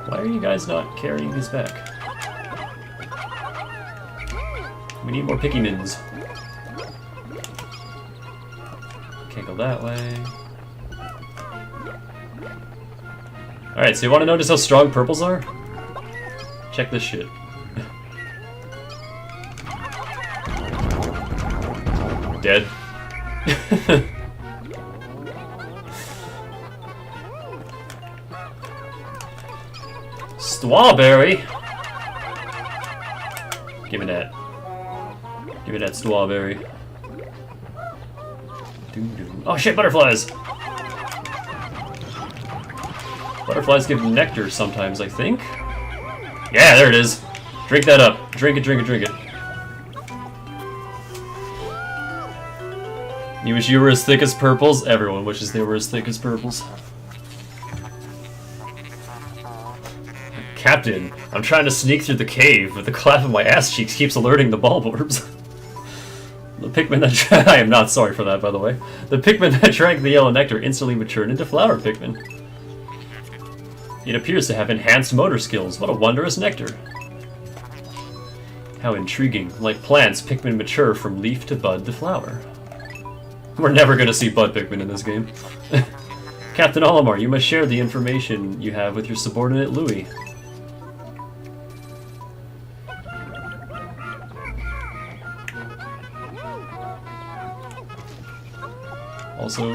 Why are you guys not carrying this back? We need more Pikmins. Can't go that way. Alright, so you want to notice how strong purples are? Check this shit. Dead. Strawberry? Give me that. Give me that strawberry. Oh shit, butterflies! Butterflies give nectar sometimes, I think. Yeah, there it is. Drink that up. Drink it, drink it, drink it. You wish you were as thick as purples? Everyone wishes they were as thick as purples. Captain, I'm trying to sneak through the cave, but the clap of my ass cheeks keeps alerting the bulb orbs. The Pikmin that I am not sorry for that, by the way. The Pikmin that drank the yellow nectar instantly matured into flower Pikmin. It appears to have enhanced motor skills. What a wondrous nectar. How intriguing. Like plants, Pikmin mature from leaf to bud to flower. We're never gonna see bud Pikmin in this game. Captain Olimar, you must share the information you have with your subordinate Louis. Also...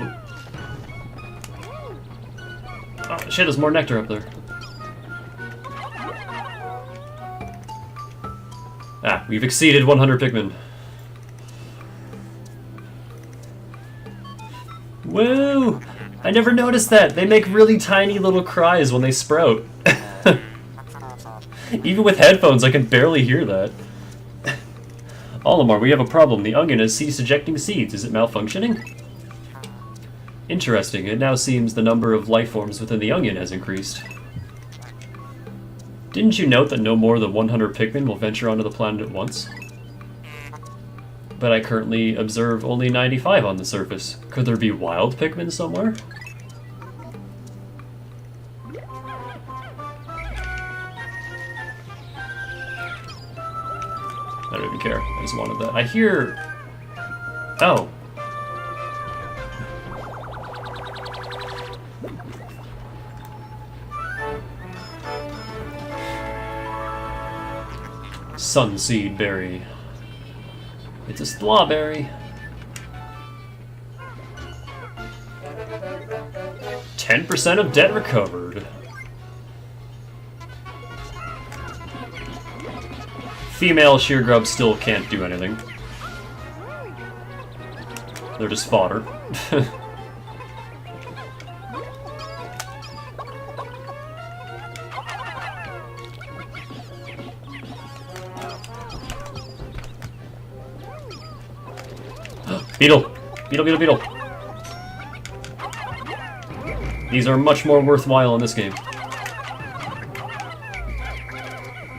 Oh shit, there's more nectar up there. Ah, we've exceeded 100 Pikmin. Woo! I never noticed that! They make really tiny little cries when they sprout. Even with headphones, I can barely hear that. Olimar, we have a problem. The onion has ceased ejecting seeds. Is it malfunctioning? Interesting. It now seems the number of life forms within the onion has increased. Didn't you note that no more than 100 Pikmin will venture onto the planet at once? But I currently observe only 95 on the surface. Could there be wild Pikmin somewhere? I don't even care. I just wanted that. I hear... Oh. Sunseed berry. It's a strawberry. 10% of debt recovered. Female shear grubs still can't do anything. They're just fodder. Beetle! Beetle, beetle, beetle! These are much more worthwhile in this game.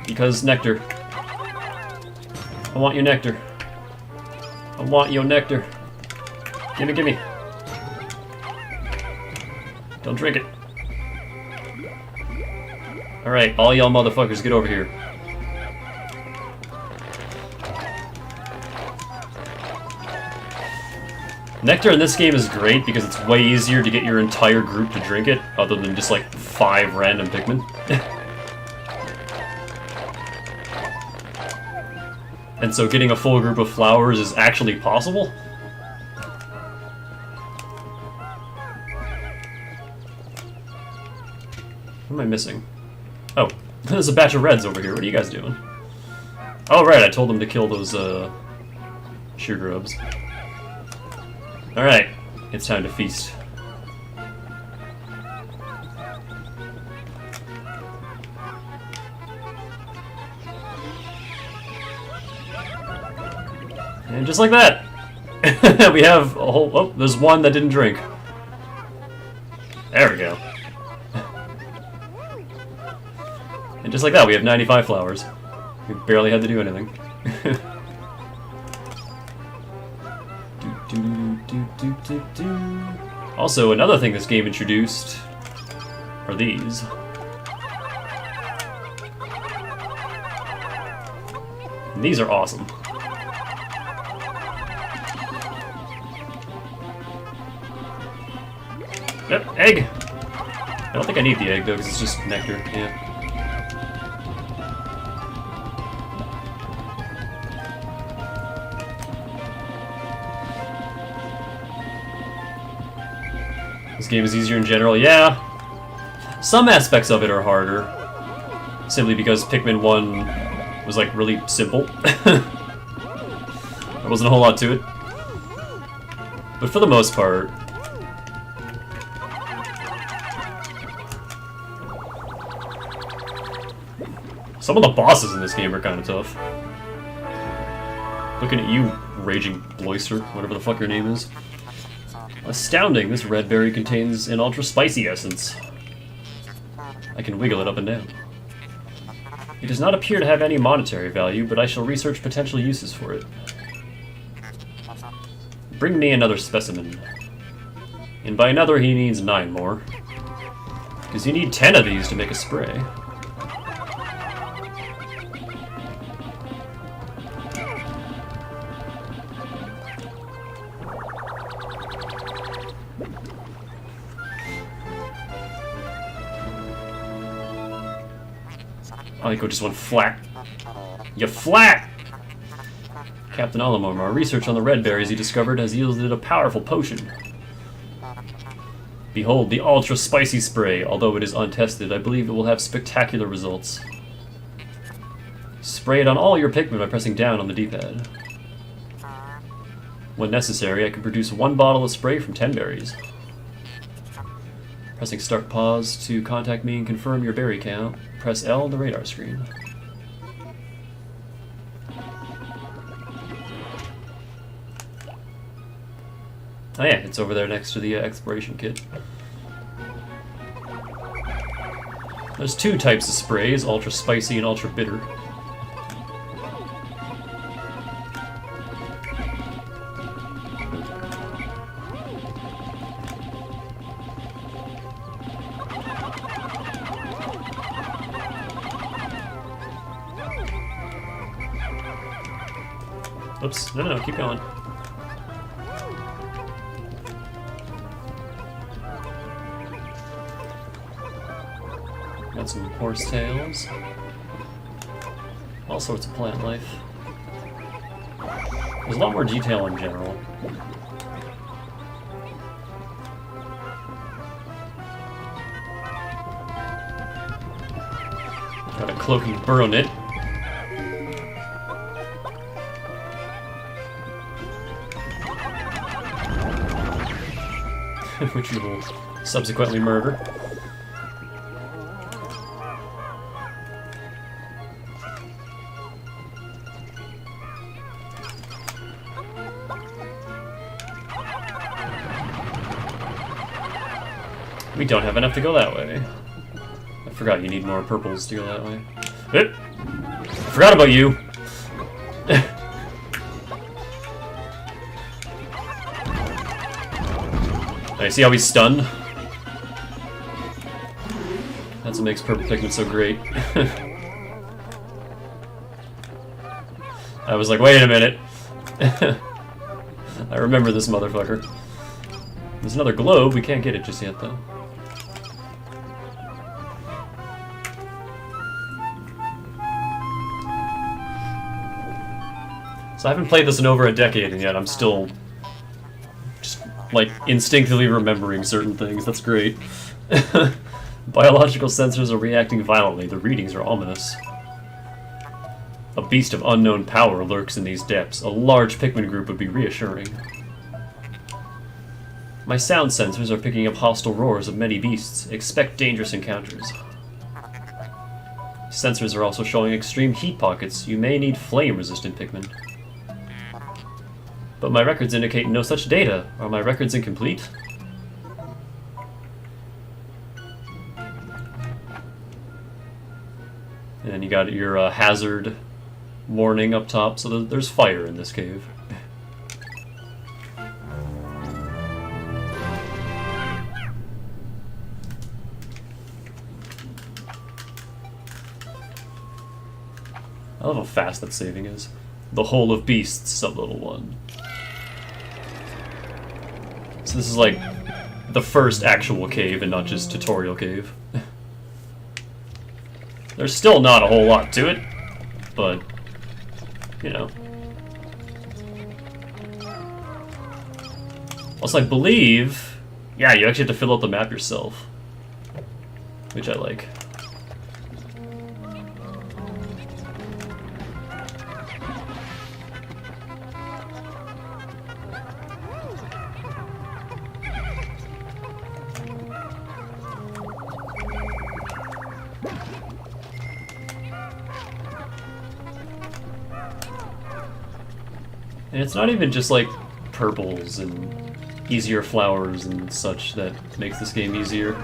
Because nectar. I want your nectar. I want your nectar. Gimme, gimme. Don't drink it. Alright, all y'all motherfuckers, get over here. Nectar in this game is great because it's way easier to get your entire group to drink it, other than just like 5 random Pikmin. And so getting a full group of flowers is actually possible. What am I missing? Oh, there's a batch of reds over here. What are you guys doing? Oh right, I told them to kill those shear grubs. Alright, it's time to feast. And just like that, we have a whole... Oh, there's one that didn't drink. There we go. And just like that, we have 95 flowers. We barely had to do anything. Also, another thing this game introduced are these. And these are awesome. Yep, egg! I don't think I need the egg though, because it's just nectar, yeah. This game is easier in general, yeah. Some aspects of it are harder, simply because Pikmin 1 was like really simple. There wasn't a whole lot to it. But for the most part, some of the bosses in this game are kind of tough. Looking at you, Raging Bloister, whatever the fuck your name is. Astounding, this red berry contains an ultra spicy essence. I can wiggle it up and down. It does not appear to have any monetary value, but I shall research potential uses for it. Bring me another specimen. And by another, he needs 9 more. Because you need 10 of these to make a spray. I think we just went flat. You flat! Captain Alamar, our research on the red berries he discovered has yielded a powerful potion. Behold, the ultra spicy spray. Although it is untested, I believe it will have spectacular results. Spray it on all your Pikmin by pressing down on the D-pad. When necessary, I can produce 1 bottle of spray from 10 berries. Pressing start pause to contact me and confirm your berry count. Press L on the radar screen. Oh yeah, it's over there next to the exploration kit. There's 2 types of sprays, ultra spicy and ultra bitter. Oops, no, keep going. Got some horsetails. All sorts of plant life. There's a lot more detail in general. Got a cloaking burrownit. Which you will subsequently murder. We don't have enough to go that way. I forgot you need more purples to go that way. I forgot about you! See how he's stunned? That's what makes Purple Pikmin so great. I was like, wait a minute. I remember this motherfucker. There's another globe, we can't get it just yet though. So I haven't played this in over a decade and yet I'm still like, instinctively remembering certain things. That's great. Biological sensors are reacting violently. The readings are ominous. A beast of unknown power lurks in these depths. A large Pikmin group would be reassuring. My sound sensors are picking up hostile roars of many beasts. Expect dangerous encounters. Sensors are also showing extreme heat pockets. You may need flame-resistant Pikmin. But my records indicate no such data. Are my records incomplete? And then you got your hazard warning up top, so there's fire in this cave. I love how fast that saving is. The Hole of Beasts, Sublevel 1. So this is like the first actual cave and not just tutorial cave. There's still not a whole lot to it, but, you know. Also, I believe, yeah, you actually have to fill out the map yourself, which I like. And it's not even just like purples and easier flowers and such that makes this game easier.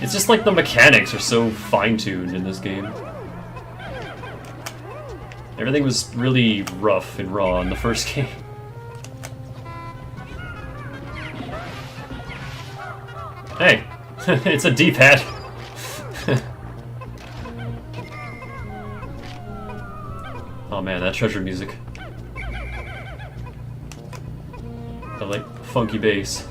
It's just like the mechanics are so fine-tuned in this game. Everything was really rough and raw in the first game. Hey, it's a D-pad. Oh man, that treasure music. I like funky bass.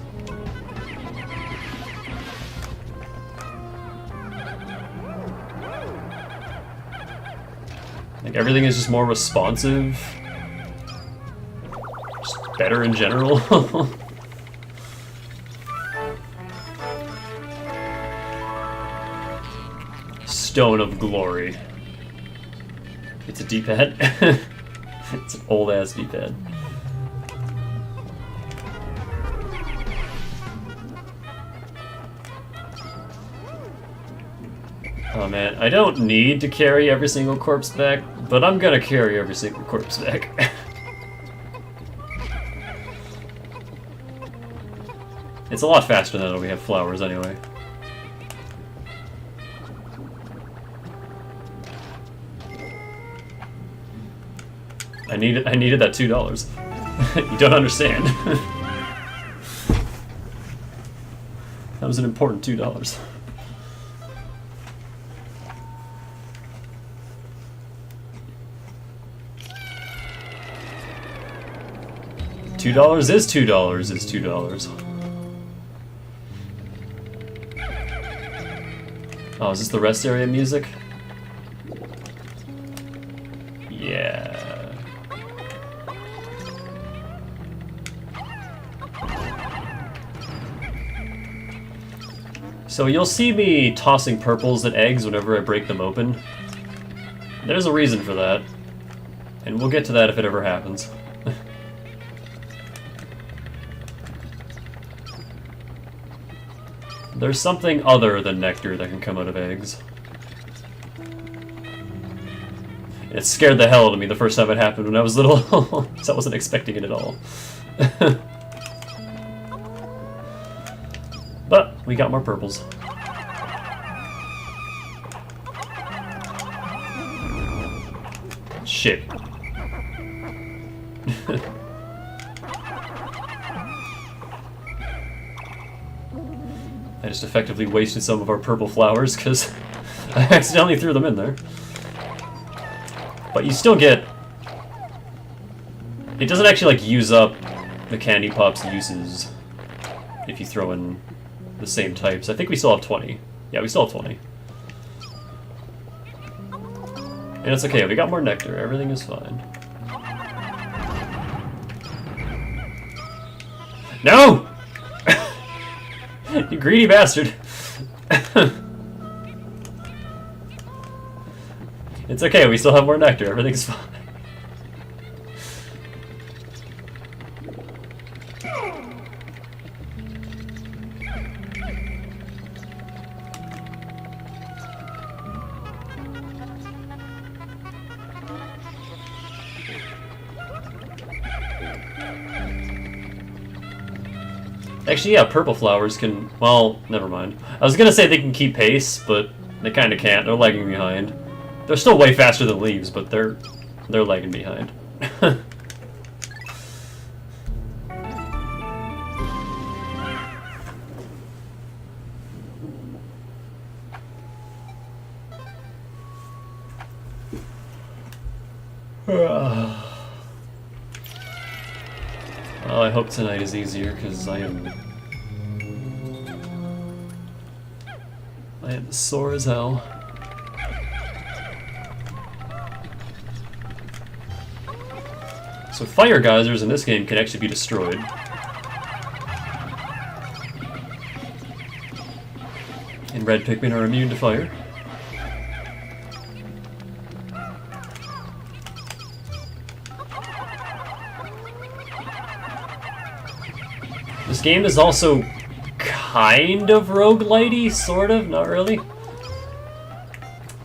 Like everything is just more responsive. Just better in general. Stone of Glory. It's a D-pad. It's an old-ass D-pad. Oh man, I don't need to carry every single corpse back, but I'm gonna carry every single corpse back. It's a lot faster now that we have flowers anyway. I needed that $2. You don't understand. That was an important $2. $2 is $2 is $2. Oh, is this the rest area music? Yeah. So you'll see me tossing purples at eggs whenever I break them open. There's a reason for that. And we'll get to that if it ever happens. There's something other than nectar that can come out of eggs. It scared the hell out of me the first time it happened when I was little, so I wasn't expecting it at all. But we got more purples. Shit. I just effectively wasted some of our purple flowers because I accidentally threw them in there. But you still get... It doesn't actually like use up the Candy Pop's uses if you throw in the same types. I think we still have 20. Yeah, we still have 20. And it's okay, we got more nectar. Everything is fine. No! You greedy bastard. It's okay, we still have more nectar. Everything's fine. Actually, yeah, purple flowers can... Well, never mind. I was gonna say they can keep pace, but they kinda can't. They're lagging behind. They're still way faster than leaves, but they're lagging behind. Well, I hope tonight is easier, because I am sore as hell. So fire geysers in this game can actually be destroyed. And red Pikmin are immune to fire. This game is also kind of roguelite-y, sort of, not really.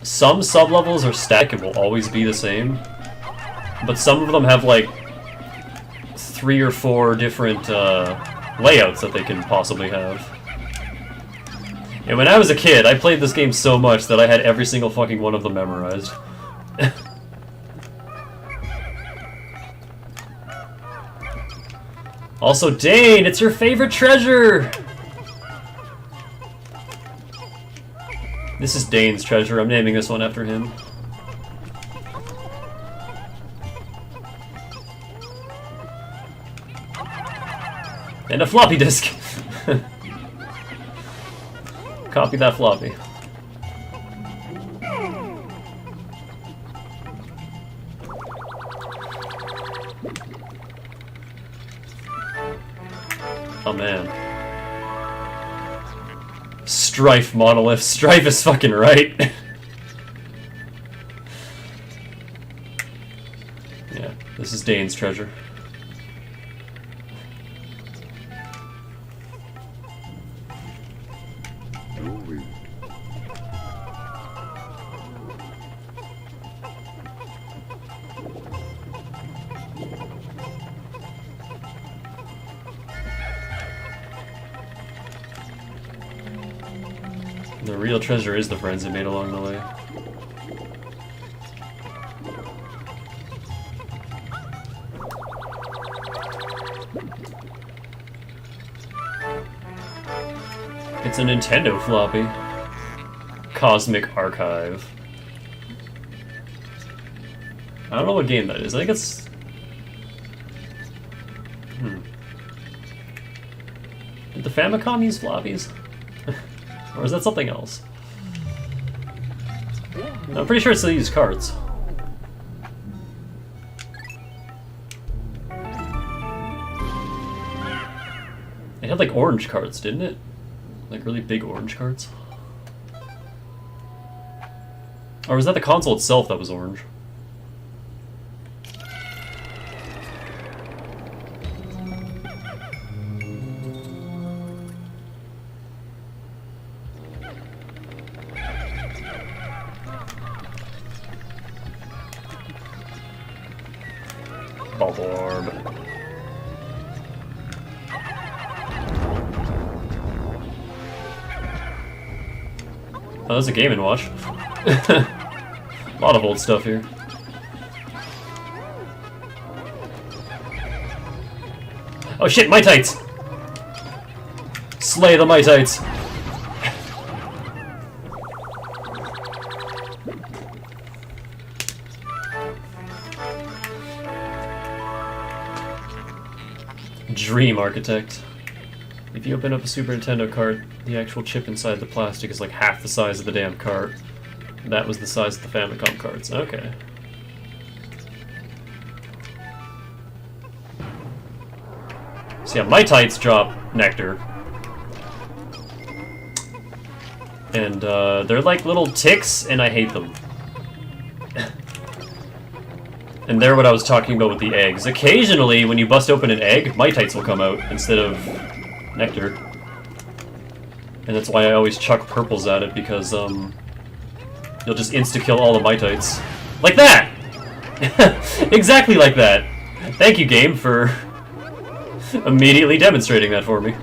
Some sub-levels are static and will always be the same. But some of them have, like, 3 or 4 different layouts that they can possibly have. And when I was a kid, I played this game so much that I had every single fucking one of them memorized. Also, Dane, it's your favorite treasure! This is Dane's treasure. I'm naming this one after him. And a floppy disk! Copy that floppy. Oh man. Strife monolith. Strife is fucking right. Yeah, this is Dane's treasure. The real treasure is the friends they made along the way. It's a Nintendo floppy. Cosmic Archive. I don't know what game that is. I think it's... Did the Famicom use floppies? Or is that something else? I'm pretty sure it's they use cards. It had like orange cards, didn't it? Like really big orange cards? Or was that the console itself that was orange? Bubble orb. Oh, there's a Game & Watch. A lot of old stuff here. Oh shit, Mitites! Slay the Mitites! Dream Architect. If you open up a Super Nintendo cart, the actual chip inside the plastic is like half the size of the damn cart. That was the size of the Famicom carts. Okay. So yeah, Mitites drop nectar. And they're like little ticks, and I hate them. And they're what I was talking about with the eggs. Occasionally, when you bust open an egg, Mitites will come out instead of nectar. And that's why I always chuck purples at it, because you'll just insta-kill all the Mitites. Like that! Exactly like that! Thank you, game, for immediately demonstrating that for me.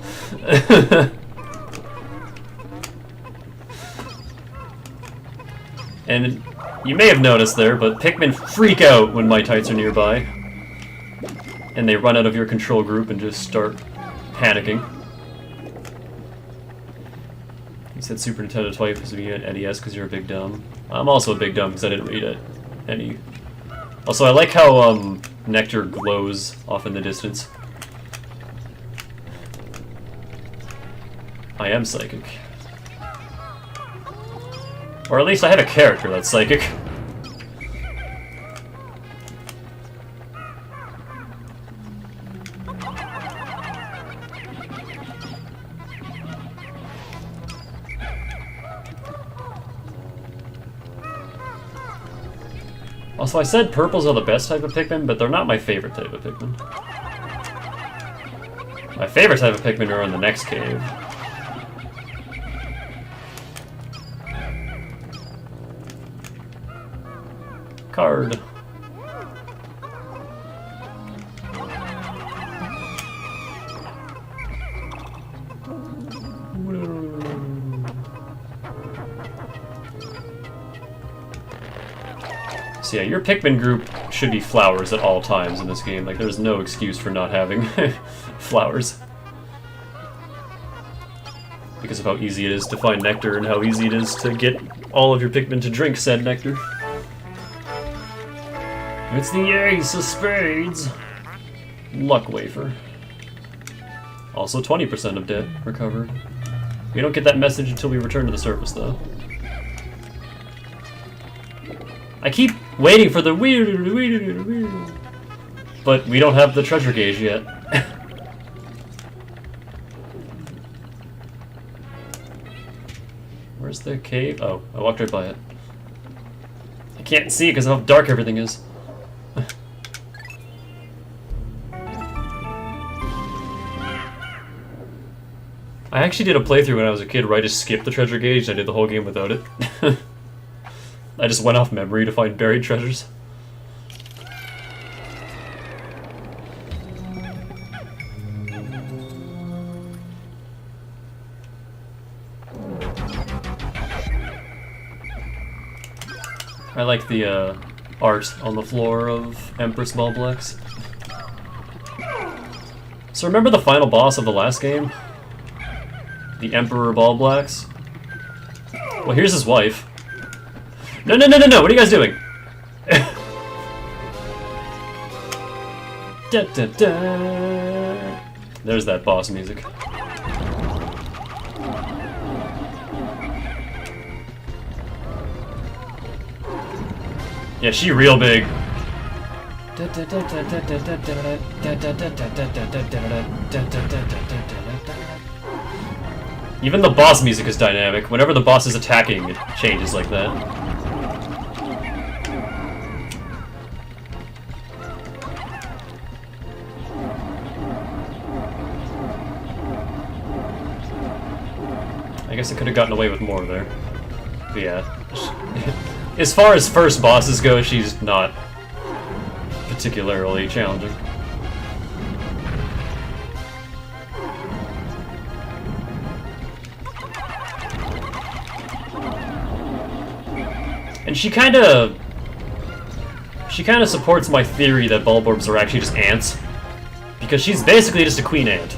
And you may have noticed there, but Pikmin freak out when Mitites are nearby. And they run out of your control group and just start panicking. You said Super Nintendo twice because you had NES because you're a big dumb. I'm also a big dumb because I didn't read it. Also, I like how nectar glows off in the distance. I am psychic. Or at least I have a character that's psychic. Also, I said purples are the best type of Pikmin, but they're not my favorite type of Pikmin. My favorite type of Pikmin are in the next cave. Card. So yeah, your Pikmin group should be flowers at all times in this game. Like, there's no excuse for not having flowers. Because of how easy it is to find nectar and how easy it is to get all of your Pikmin to drink said nectar. It's the ace of spades! Luck wafer. Also 20% of debt recovered. We don't get that message until we return to the surface, though. I keep waiting for the weird, but we don't have the treasure gauge yet. Where's the cave? Oh, I walked right by it. I can't see because of how dark everything is. I actually did a playthrough when I was a kid where I just skipped the treasure gauge and I did the whole game without it. I just went off memory to find buried treasures. I like the art on the floor of Empress Bulblex. So remember the final boss of the last game? The Emperor Bulblex? Well, here's his wife. No, no, no, no, no! What are you guys doing? Da, da, da. There's that boss music. Yeah, she real big. Even the boss music is dynamic. Whenever the boss is attacking, it changes like that. I guess I could have gotten away with more there. But yeah. As far as first bosses go, she's not particularly challenging. And she kind of supports my theory that Bulborbs are actually just ants, because she's basically just a queen ant.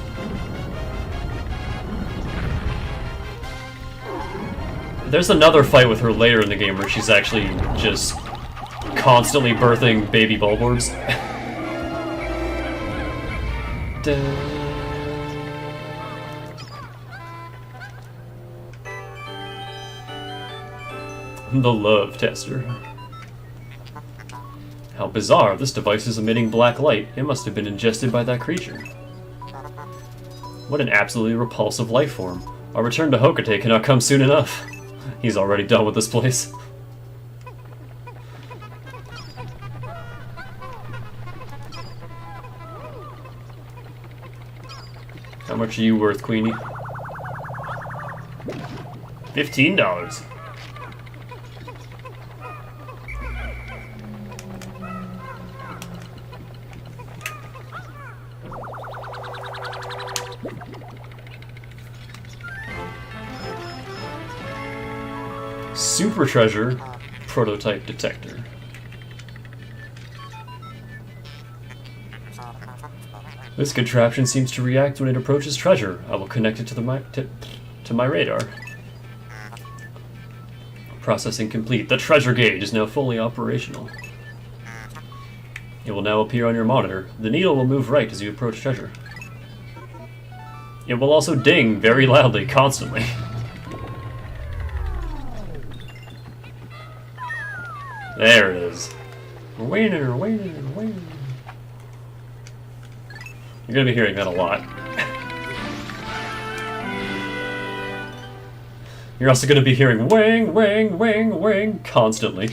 There's another fight with her later in the game where she's actually just constantly birthing baby Bulborbs. The love tester. How bizarre, this device is emitting black light. It must have been ingested by that creature. What an absolutely repulsive life form. Our return to Hokate cannot come soon enough. He's already done with this place. How much are you worth, Queenie? $15. Super treasure prototype detector. This contraption seems to react when it approaches treasure. I will connect it to my radar. Processing complete. The treasure gauge is now fully operational. It will now appear on your monitor. The needle will move right as you approach treasure. It will also ding very loudly, constantly. There it is. Winner, winner, winner. You're gonna be hearing that a lot. You're also gonna be hearing wang, wang, wang, wang constantly.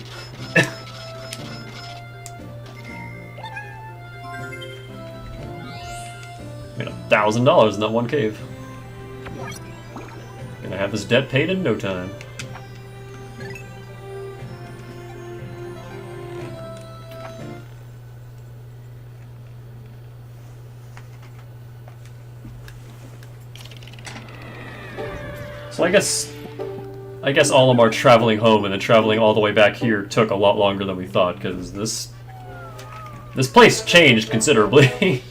Made $1,000 in that one cave. Gonna have this debt paid in no time. So I guess I guess all of them are traveling home, and then traveling all the way back here took a lot longer than we thought, because this place changed considerably.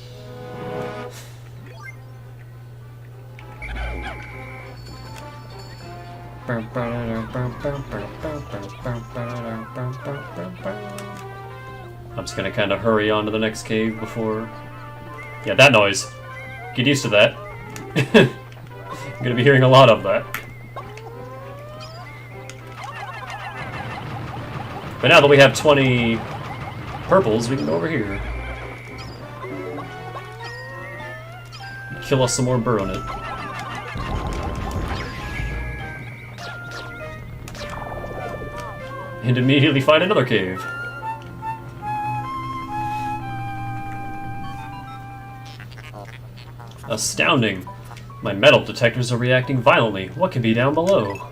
I'm just gonna kind of hurry on to the next cave before... Yeah, that noise. Get used to that. I'm gonna be hearing a lot of that. But now that we have 20 purples, we can go over here. Kill us some more burrow it. And immediately find another cave. Astounding! My metal detectors are reacting violently. What could be down below?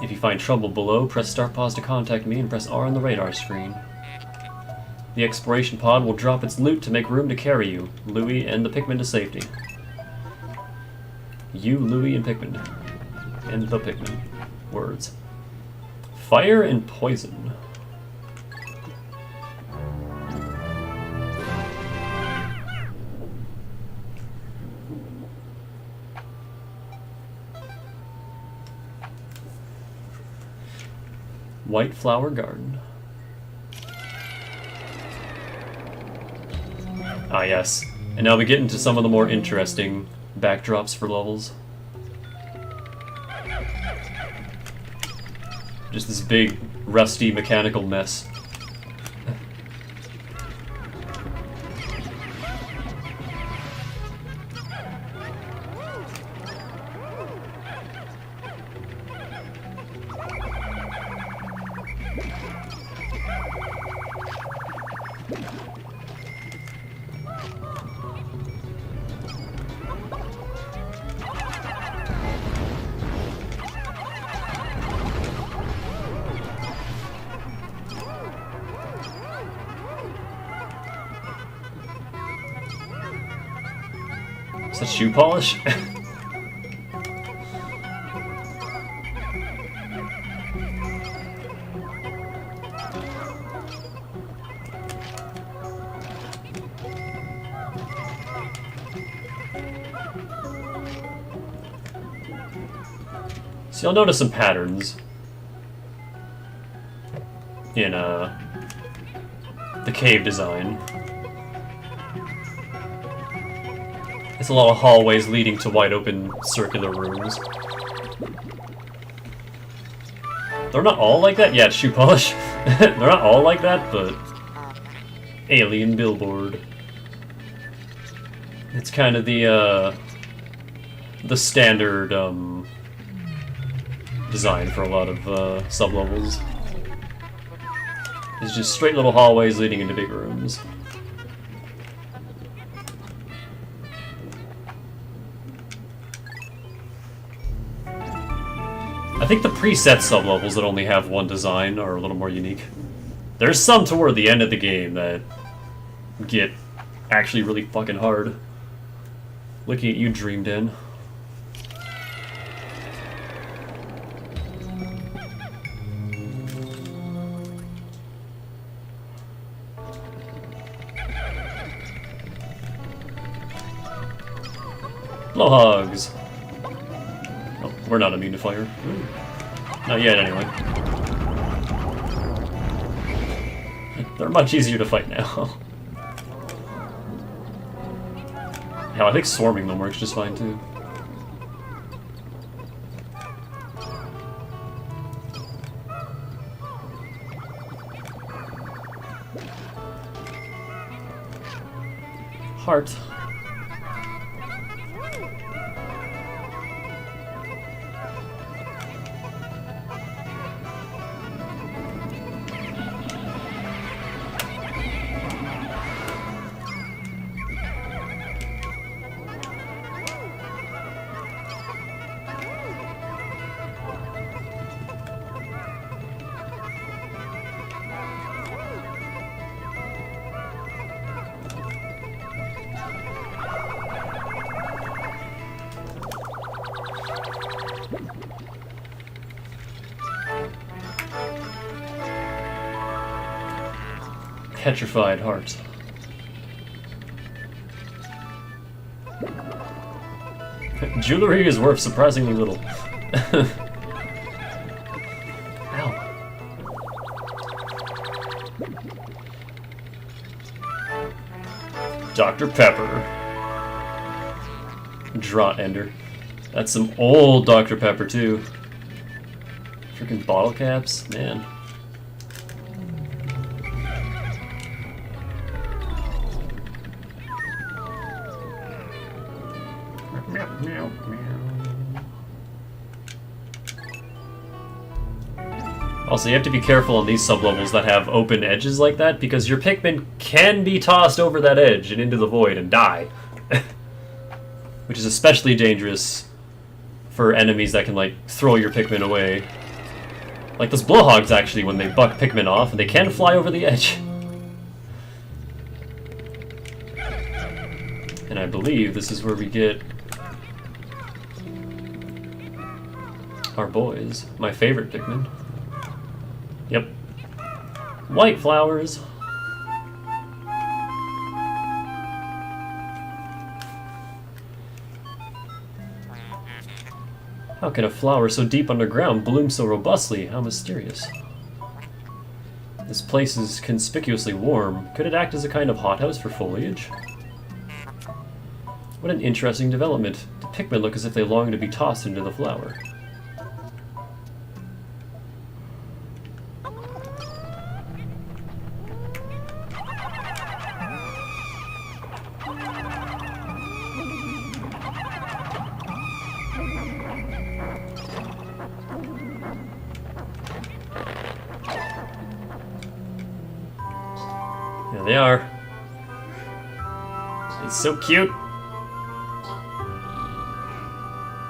If you find trouble below, press start pause to contact me and press R on the radar screen. The exploration pod will drop its loot to make room to carry you, Louie, and the Pikmin to safety. You, Louie, and Pikmin. And the Pikmin. Words. Fire and poison. White Flower Garden. Ah, yes. And now we get into some of the more interesting backdrops for levels. Just this big, rusty, mechanical mess. Is that shoe polish? So you'll notice some patterns in the cave design. It's a lot of hallways leading to wide open circular rooms. They're not all like that? Yeah, it's shoe polish. They're not all like that, but... Alien billboard. It's kind of the standard, design for a lot of, sub-levels. It's just straight little hallways leading into big rooms. I think the preset sub-levels that only have one design are a little more unique. There's some toward the end of the game that get actually really fucking hard. Looking at you, Dreamed In. Blowhogs! Oh, we're not immune to fire. Not yet, anyway. They're much easier to fight now. Hell, I think swarming them works just fine, too. Heart. Petrified heart. Jewelry is worth surprisingly little. Ow. Dr. Pepper. Draught Ender. That's some old Dr. Pepper, too. Freaking bottle caps, man. Also, you have to be careful on these sublevels that have open edges like that, because your Pikmin can be tossed over that edge and into the void and die. Which is especially dangerous for enemies that can, like, throw your Pikmin away. Like those blowhogs, actually, when they buck Pikmin off, and they can fly over the edge. And I believe this is where we get our boys. My favorite Pikmin. Yep. White flowers. How can a flower so deep underground bloom so robustly? How mysterious. This place is conspicuously warm. Could it act as a kind of hothouse for foliage? What an interesting development. The Pikmin look as if they long to be tossed into the flower. There they are. It's so cute.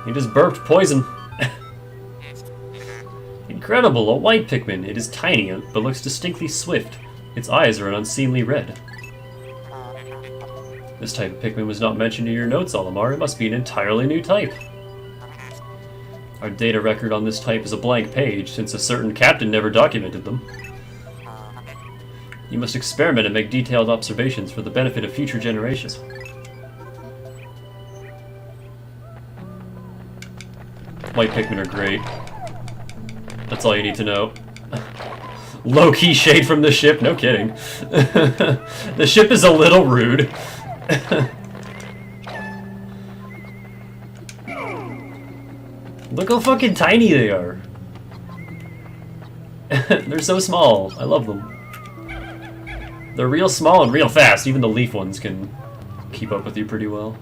He just burped poison. Incredible, a white Pikmin. It is tiny, but looks distinctly swift. Its eyes are an unseemly red. This type of Pikmin was not mentioned in your notes, Olimar. It must be an entirely new type. Our data record on this type is a blank page, since a certain captain never documented them. You must experiment and make detailed observations for the benefit of future generations. White Pikmin are great. That's all you need to know. Low-key shade from the ship? No kidding. The ship is a little rude. Look how fucking tiny they are. They're so small. I love them. They're real small and real fast. Even the leaf ones can keep up with you pretty well.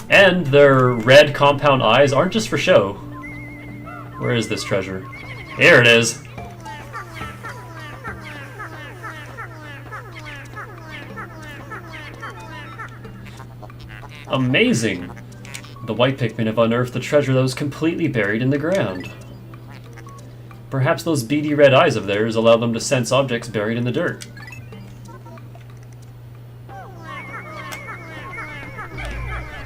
And their red compound eyes aren't just for show. Where is this treasure? Here it is! Amazing! The white Pikmin have unearthed the treasure that was completely buried in the ground. Perhaps those beady red eyes of theirs allow them to sense objects buried in the dirt.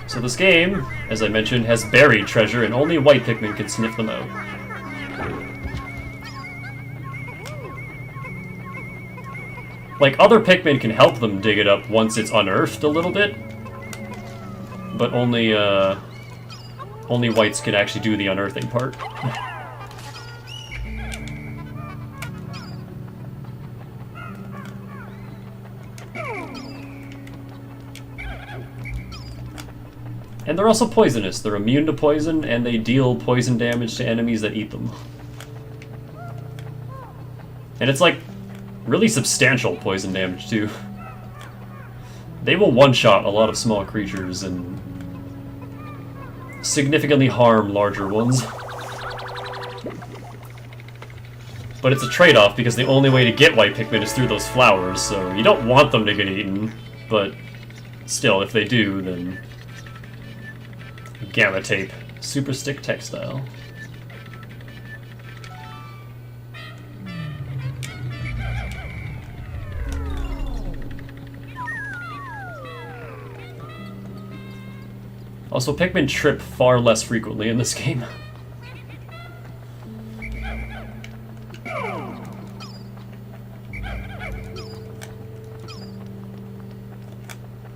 So this game, as I mentioned, has buried treasure, and only white Pikmin can sniff them out. Like, other Pikmin can help them dig it up once it's unearthed a little bit, but only whites can actually do the unearthing part. And they're also poisonous. They're immune to poison, and they deal poison damage to enemies that eat them. And it's like really substantial poison damage too. They will one-shot a lot of small creatures and significantly harm larger ones. But it's a trade-off because the only way to get white Pikmin is through those flowers, so you don't want them to get eaten, but still, if they do, then Gamma tape. Super stick textile. Also, Pikmin trip far less frequently in this game.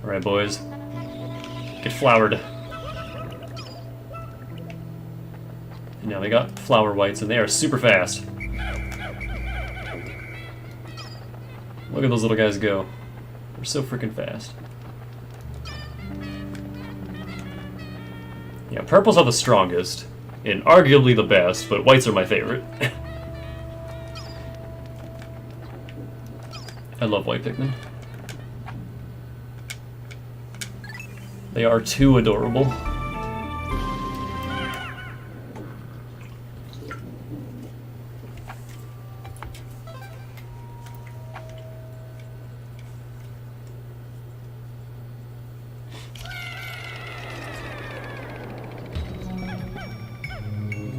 Alright, boys. Get flowered. And now we got flower whites, and they are super fast. Look at those little guys go. They're so freaking fast. Yeah, purples are the strongest, and arguably the best, but whites are my favorite. I love white Pikmin. They are too adorable.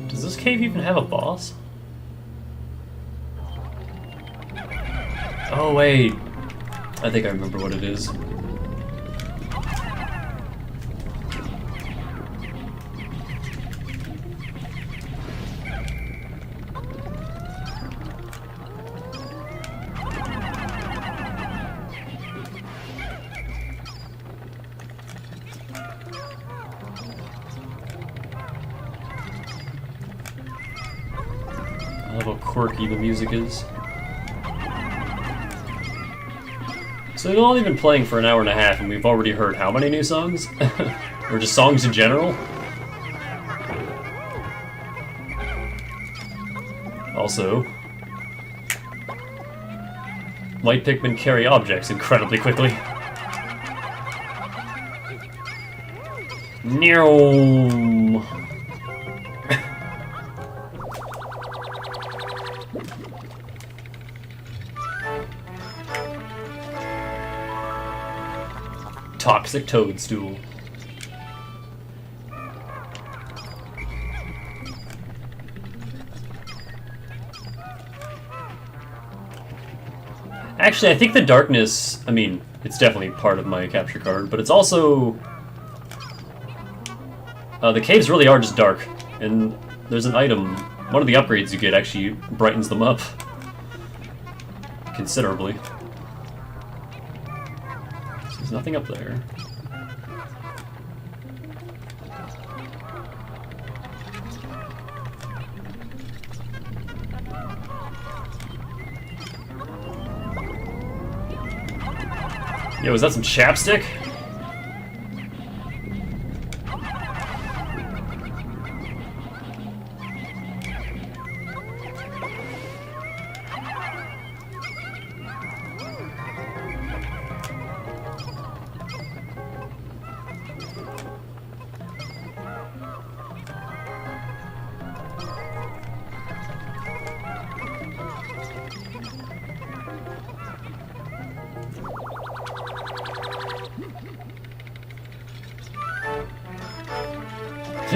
Does this cave even have a boss? Oh wait, I think I remember what it is. I love how quirky the music is. So we've only been playing for an hour and a half, and we've already heard how many new songs? Or just songs in general? Also, white Pikmin carry objects incredibly quickly. Meow. Toxic toadstool. Actually, I think the darkness, I mean, it's definitely part of my capture card, but it's also... the caves really are just dark, and there's an item, one of the upgrades you get actually brightens them up considerably. So there's nothing up there. Yo, is that some chapstick?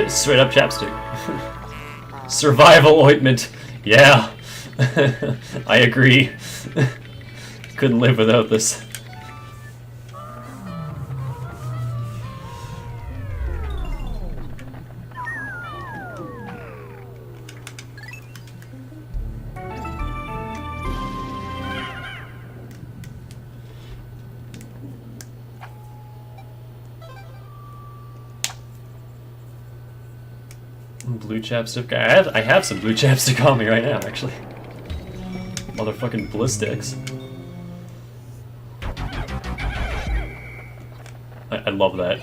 Straight up chapstick. Survival ointment. Yeah. I agree. Couldn't live without this. Blue chapstick. I have some blue chapstick on me right now, actually. Motherfucking ballistics. I love that.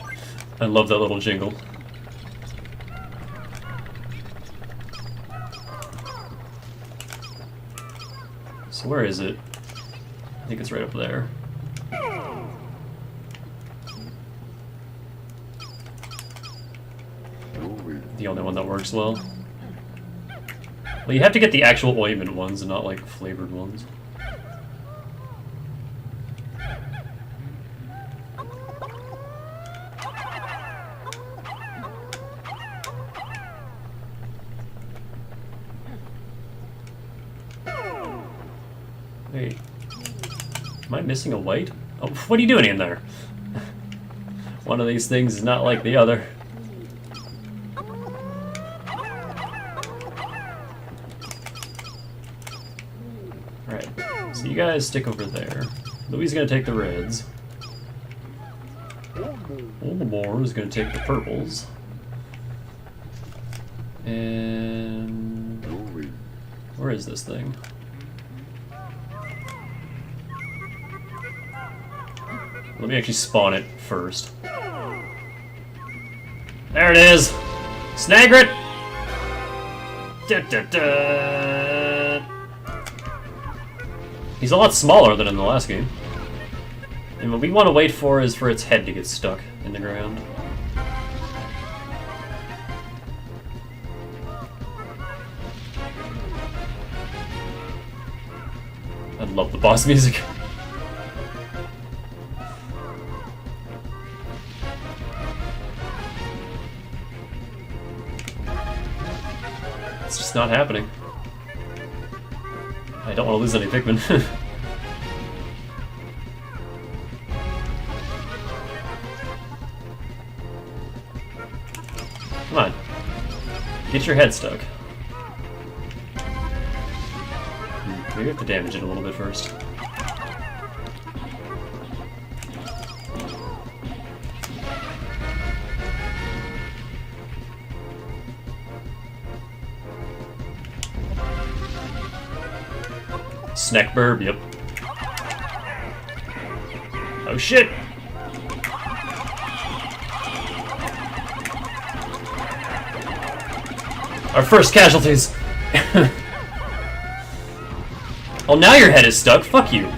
I love that little jingle. So where is it? I think it's right up there. The only one that works well. Well, you have to get the actual ointment ones and not like flavored ones. Wait. Am I missing a white? Oh, what are you doing in there? One of these things is not like the other. Alright, so you guys stick over there. Louis is gonna take the reds. Oldmore is going to take the purples. And... where is this thing? Let me actually spawn it first. There it is! Snagrit! Da, da, da. He's a lot smaller than in the last game. And what we want to wait for is for its head to get stuck in the ground. I love the boss music. It's just not happening. I don't want to lose any Pikmin. Come on. Get your head stuck. Maybe we have to damage it a little bit first. Snack burb, yep. Oh shit! Our first casualties! Oh, now your head is stuck. Fuck you.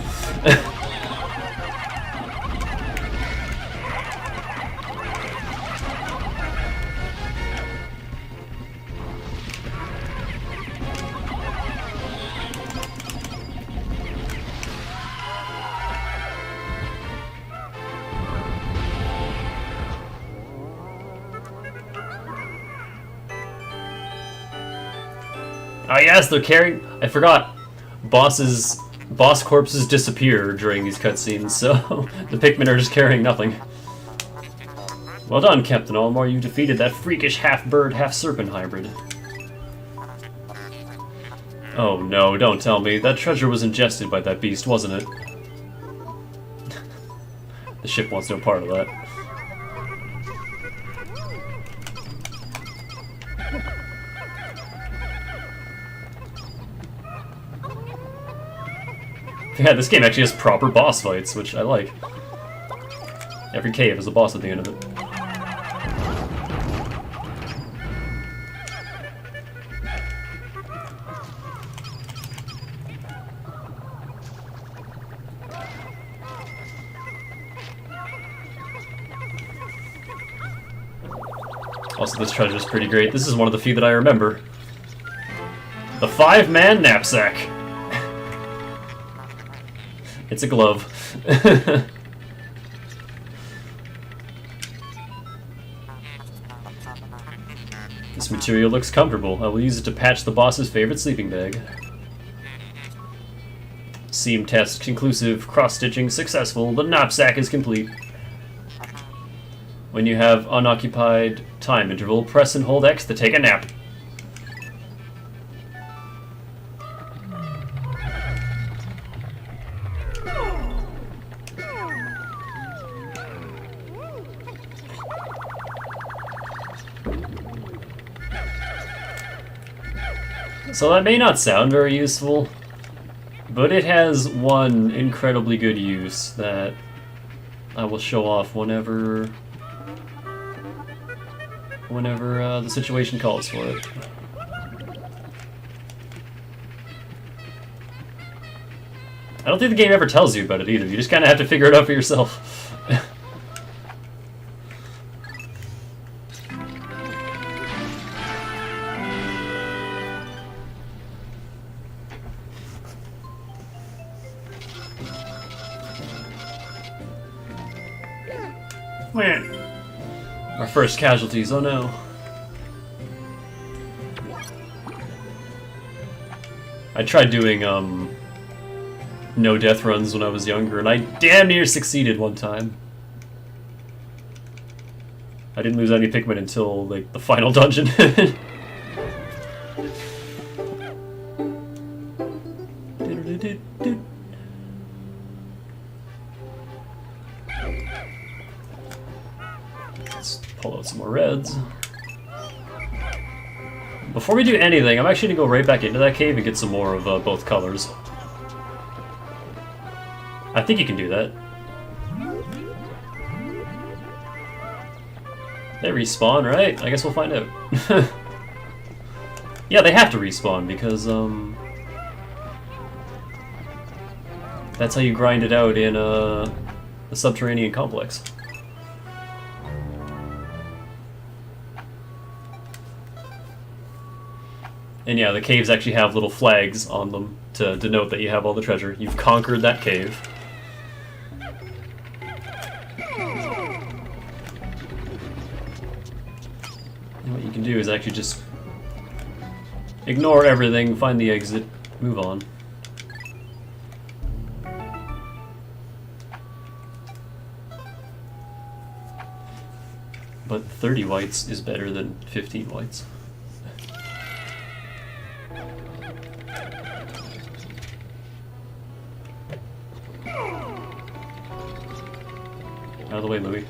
Oh yes, they're carrying... I forgot. Boss corpses disappear during these cutscenes, so the Pikmin are just carrying nothing. Well done, Captain Oldmore. You defeated that freakish half-bird, half-serpent hybrid. Oh no, don't tell me. That treasure was ingested by that beast, wasn't it? The ship wants no part of that. Yeah, this game actually has proper boss fights, which I like. Every cave has a boss at the end of it. Also, this treasure is pretty great. This is one of the few that I remember. The 5-man knapsack. It's a glove. This material looks comfortable. I will use it to patch the boss's favorite sleeping bag. Seam test conclusive. Cross-stitching successful. The knapsack is complete. When you have unoccupied time interval, press and hold X to take a nap. So that may not sound very useful, but it has one incredibly good use that I will show off whenever the situation calls for it. I don't think the game ever tells you about it either. You just kind of have to figure it out for yourself. Our first casualties, oh no. I tried doing, no death runs when I was younger, and I damn near succeeded one time. I didn't lose any Pikmin until, like, the final dungeon. more reds. Before we do anything, I'm actually gonna go right back into that cave and get some more of both colors. I think you can do that. They respawn, right? I guess we'll find out. Yeah, they have to respawn because, that's how you grind it out in a subterranean complex. And yeah, the caves actually have little flags on them to denote that you have all the treasure. You've conquered that cave. And what you can do is actually just ignore everything, find the exit, move on. But 30 whites is better than 15 whites. Out of the way, Louie.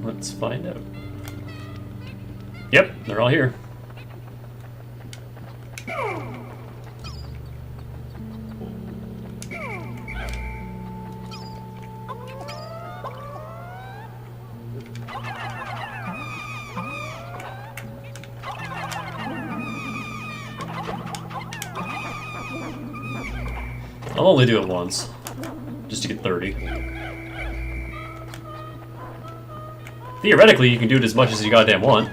Let's find out. Yep, they're all here. I'll only do it once, just to get 30. Theoretically, you can do it as much as you goddamn want.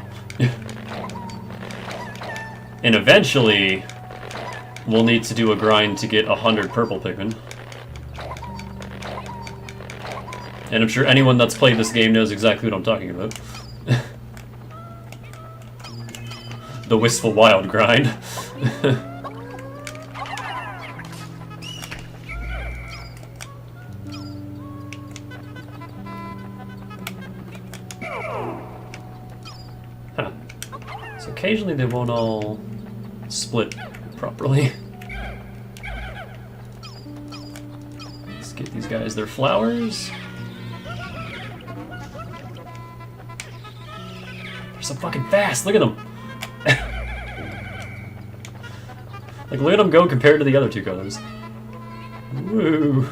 And eventually, we'll need to do a grind to get 100 purple Pikmin. And I'm sure anyone that's played this game knows exactly what I'm talking about. The Wistful Wild grind. Huh. So occasionally they won't all split properly. Let's get these guys their flowers. They're so fucking fast, look at them! Like, look at them go compared to the other two colors. Woo!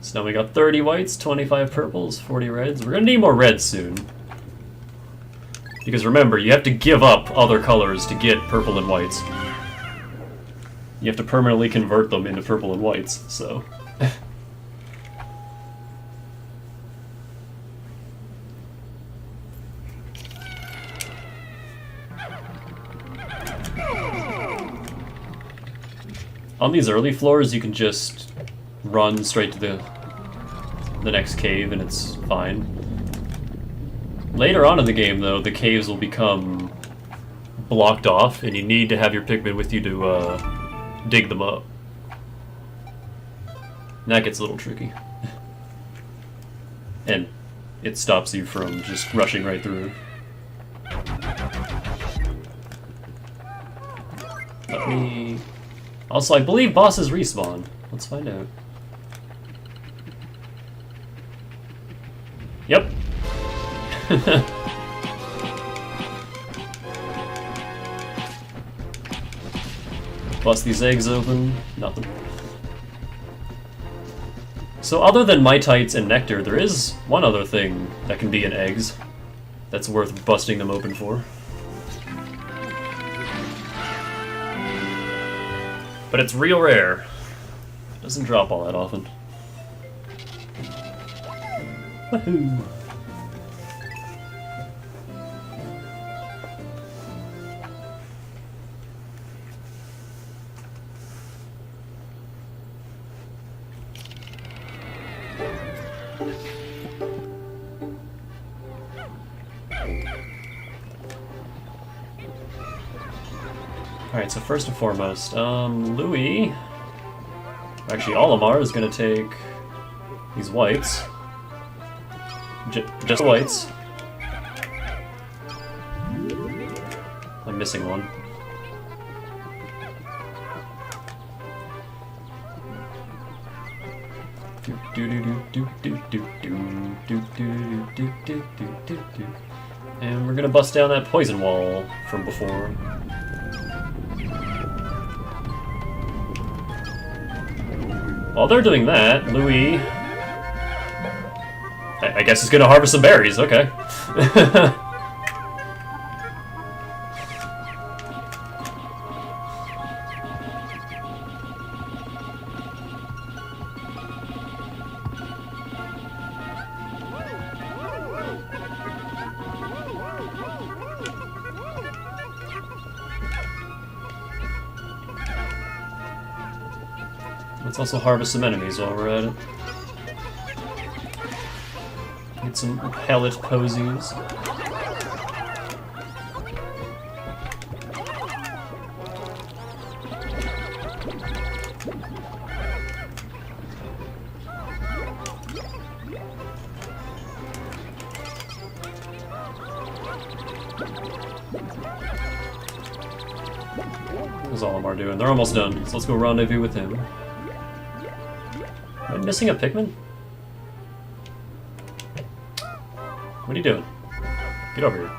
So now we got 30 whites, 25 purples, 40 reds. We're gonna need more reds soon. Because remember, you have to give up other colors to get purple and whites. You have to permanently convert them into purple and whites, so... On these early floors, you can just run straight to the next cave and it's fine. Later on in the game, though, the caves will become blocked off and you need to have your Pikmin with you to dig them up. And that gets a little tricky. And it stops you from just rushing right through. Let me... Also, I believe bosses respawn. Let's find out. Yep. Bust these eggs open. Nothing. So other than Mitites and Nectar, there is one other thing that can be in eggs that's worth busting them open for. But it's real rare. It doesn't drop all that often. Woohoo! Alright, so first and foremost, Louis... Actually, Olimar is going to take these whites. Just the whites. I'm missing one. And we're gonna bust down that poison wall from before. While they're doing that, Louis... I guess he's gonna harvest some berries, okay. Let's also harvest some enemies while we're at it. Get some pellet posies. That's all Olimar doing. They're almost done, so let's go rendezvous with him. Am I missing a Pikmin? What are you doing? Get over here.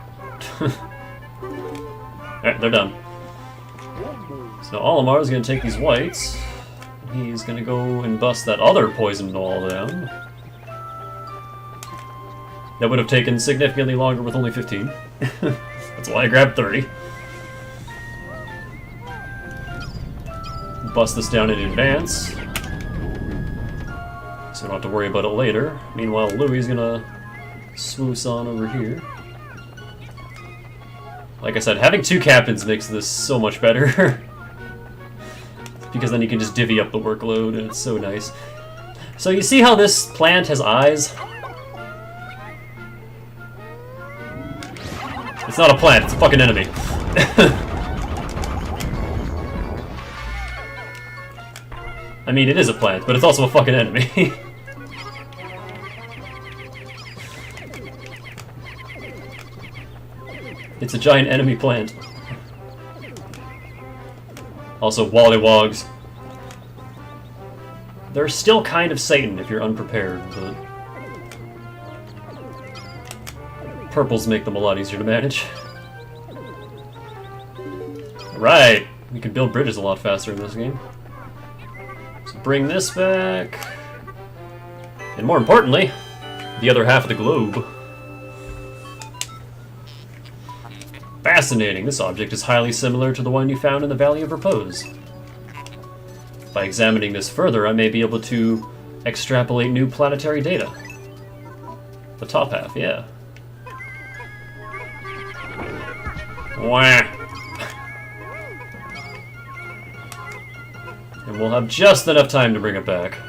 Alright, they're done. So Olimar is going to take these whites. He's going to go and bust that other poison wall down. That would have taken significantly longer with only 15. That's why I grabbed 30. Bust this down in advance, so we don't have to worry about it later. Meanwhile, Louis is gonna swoosh on over here. Like I said, having two captains makes this so much better. Because then you can just divvy up the workload, and it's so nice. So you see how this plant has eyes? It's not a plant, it's a fucking enemy. I mean, it is a plant, but it's also a fucking enemy. It's a giant enemy plant. Also, Wallywogs. They're still kind of Satan if you're unprepared, but... purples make them a lot easier to manage. Right! We can build bridges a lot faster in this game. Bring this back. And more importantly, the other half of the globe. Fascinating. This object is highly similar to the one you found in the Valley of Repose. By examining this further, I may be able to extrapolate new planetary data. The top half, yeah. Wah. And we'll have just enough time to bring it back.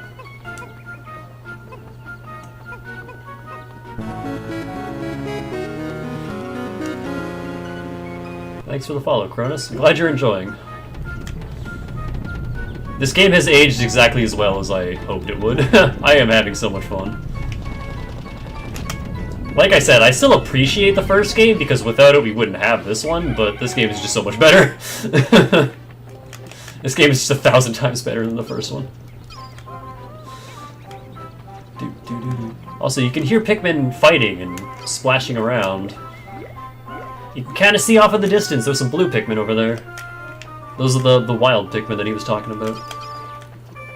Thanks for the follow, Cronus. I'm glad you're enjoying. This game has aged exactly as well as I hoped it would. I am having so much fun. Like I said, I still appreciate the first game, because without it we wouldn't have this one, but this game is just so much better. This game is just 1,000 times better than the first one. Also, you can hear Pikmin fighting and splashing around. You can kind of see off in the distance, there's some blue Pikmin over there. Those are the wild Pikmin that he was talking about.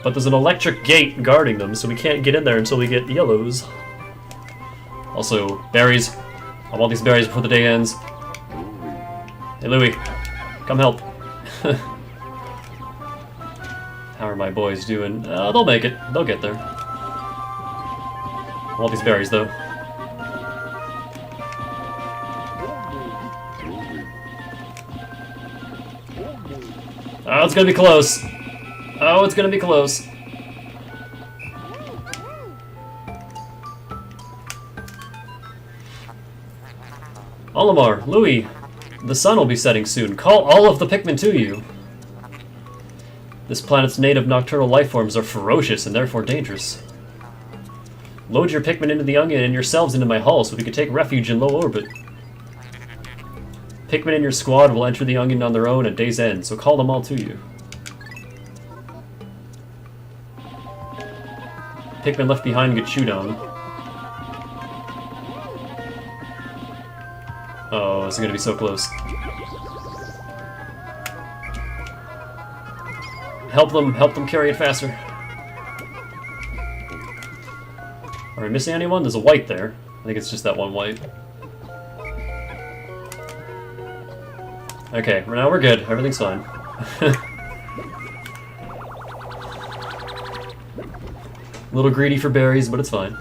But there's an electric gate guarding them, so we can't get in there until we get yellows. Also, berries. I want these berries before the day ends. Hey Louis, come help. How are my boys doing? They'll make it. They'll get there. I want these berries, though. Oh, it's gonna be close. Oh, it's gonna be close. Olimar, Louis, The sun will be setting soon. Call all of the Pikmin to you. This planet's native nocturnal lifeforms are ferocious and therefore dangerous. Load your Pikmin into the onion and yourselves into my hull so we can take refuge in low orbit. Pikmin in your squad will enter the onion on their own at day's end, so call them all to you. Pikmin left behind get chewed on. Oh, this is gonna be so close. Help them carry it faster. Are we missing anyone? There's a white there. I think it's just that one white. Okay, now we're good. Everything's fine. A little greedy for berries, but it's fine.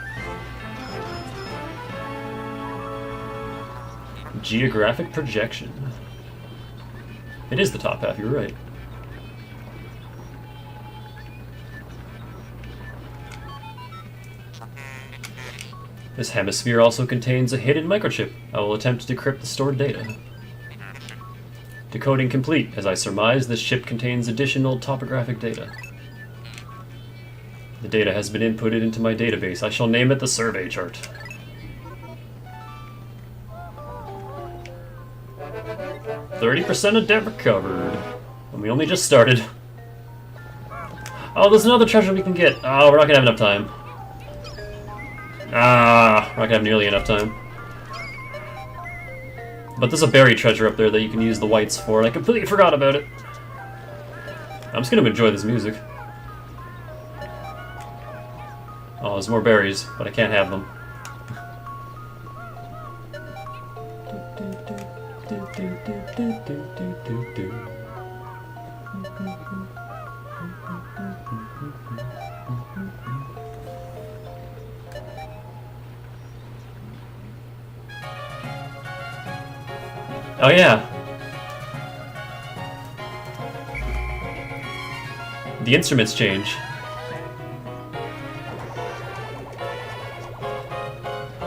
Geographic projection. It is the top half, you're right. This hemisphere also contains a hidden microchip. I will attempt to decrypt the stored data. Decoding complete. As I surmise, this chip contains additional topographic data. The data has been inputted into my database. I shall name it the survey chart. "30% of debt recovered." And we only just started. Oh, there's another treasure we can get. Oh, we're not gonna have enough time. Ah, we're not gonna have nearly enough time. But there's a berry treasure up there that you can use the whites for, and I completely forgot about it. I'm just gonna enjoy this music. Oh, there's more berries, but I can't have them. Oh yeah. The instruments change.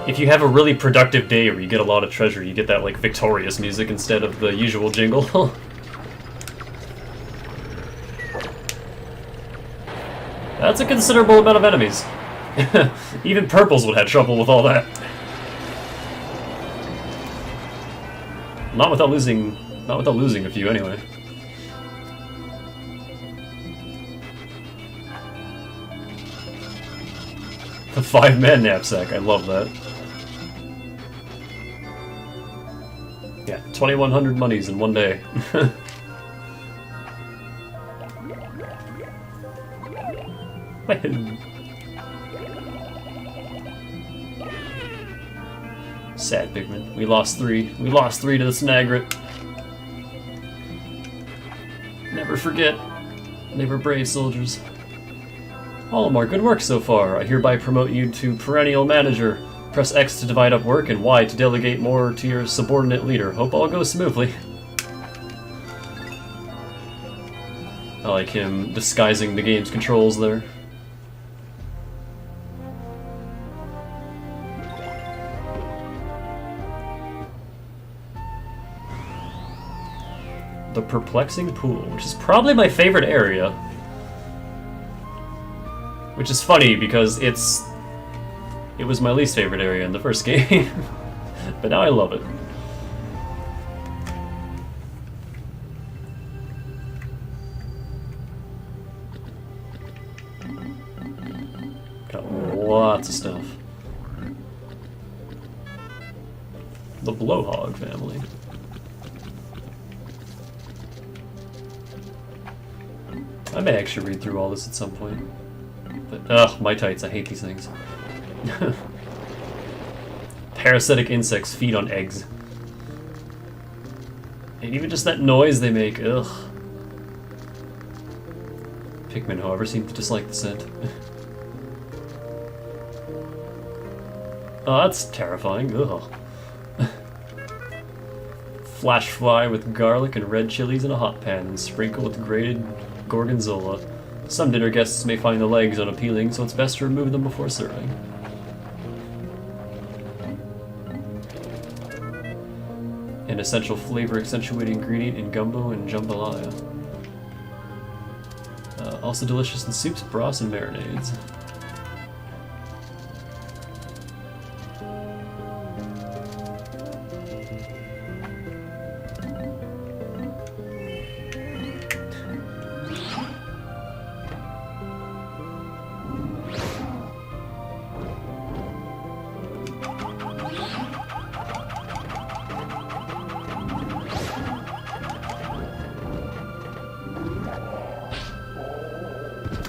If you have a really productive day where you get a lot of treasure, you get that like victorious music instead of the usual jingle. That's a considerable amount of enemies. Even purples would have trouble with all that. Not without losing a few anyway. The 5-man knapsack, I love that. Yeah, 2,100 monies in one day. Sad Pikmin. We lost 3. We lost 3 to the Snagrit. Never forget. They were brave soldiers. Olimar, good work so far. I hereby promote you to Perennial Manager. Press X to divide up work and Y to delegate more to your subordinate leader. Hope all goes smoothly. I like him disguising the game's controls there. The Perplexing Pool, which is probably my favorite area. Which is funny because it was my least favorite area in the first game. But now I love it. Got lots of stuff. The Blowhog family. I may actually read through all this at some point. But, ugh, my tights, I hate these things. Parasitic insects feed on eggs. And even just that noise they make, ugh. Pikmin, however, seem to dislike the scent. Oh, that's terrifying, ugh. Flash fry with garlic and red chilies in a hot pan and sprinkle with grated gorgonzola. Some dinner guests may find the legs unappealing, so it's best to remove them before serving. An essential flavor accentuating ingredient in gumbo and jambalaya. Also delicious in soups, broths, and marinades.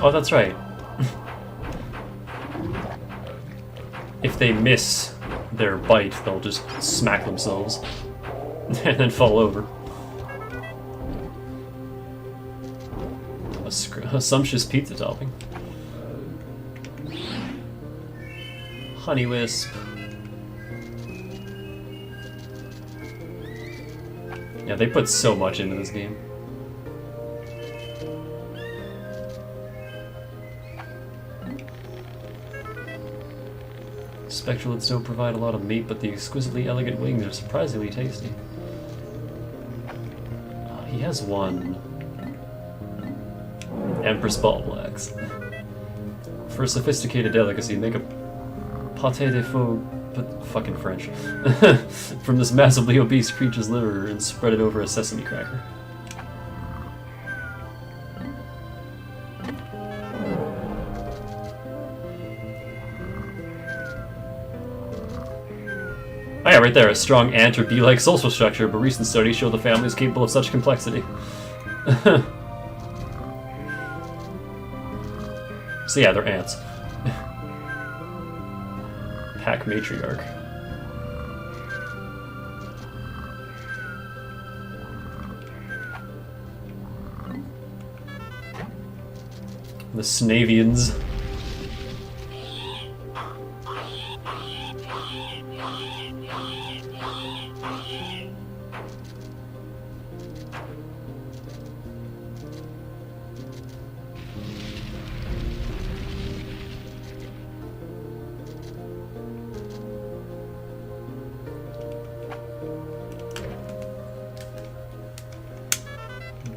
Oh, that's right. If they miss their bite, they'll just smack themselves and then fall over. A sumptuous pizza topping. Honey Wisp. Yeah, they put so much into this game. Spectralids don't provide a lot of meat, but the exquisitely elegant wings are surprisingly tasty. He has one. Empress Ball Blacks. For a sophisticated delicacy, make a pâté de faux... fucking French. From this massively obese creature's liver and spread it over a sesame cracker. Oh yeah, right there, a strong ant or bee-like social structure, but recent studies show the family is capable of such complexity. So yeah, they're ants. Pack matriarch. The Snavians.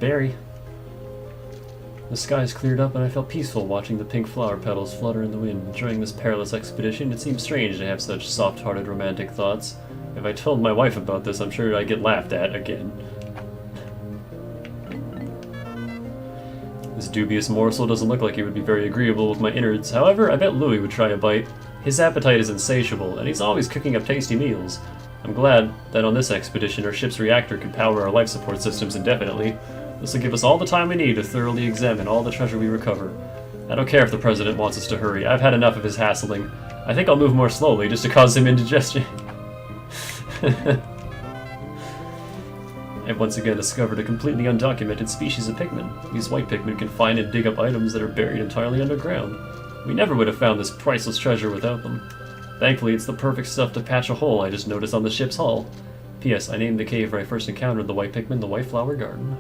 Berry. The skies cleared up and I felt peaceful watching the pink flower petals flutter in the wind. During this perilous expedition, it seemed strange to have such soft-hearted romantic thoughts. If I told my wife about this, I'm sure I'd get laughed at again. This dubious morsel doesn't look like it would be very agreeable with my innards. However, I bet Louis would try a bite. His appetite is insatiable, and he's always cooking up tasty meals. I'm glad that on this expedition our ship's reactor could power our life support systems indefinitely. This will give us all the time we need to thoroughly examine all the treasure we recover. I don't care if the president wants us to hurry. I've had enough of his hassling. I think I'll move more slowly just to cause him indigestion. I've once again discovered a completely undocumented species of Pikmin. These white Pikmin can find and dig up items that are buried entirely underground. We never would have found this priceless treasure without them. Thankfully, it's the perfect stuff to patch a hole I just noticed on the ship's hull. P.S. I named the cave where I first encountered the white Pikmin the White Flower Garden.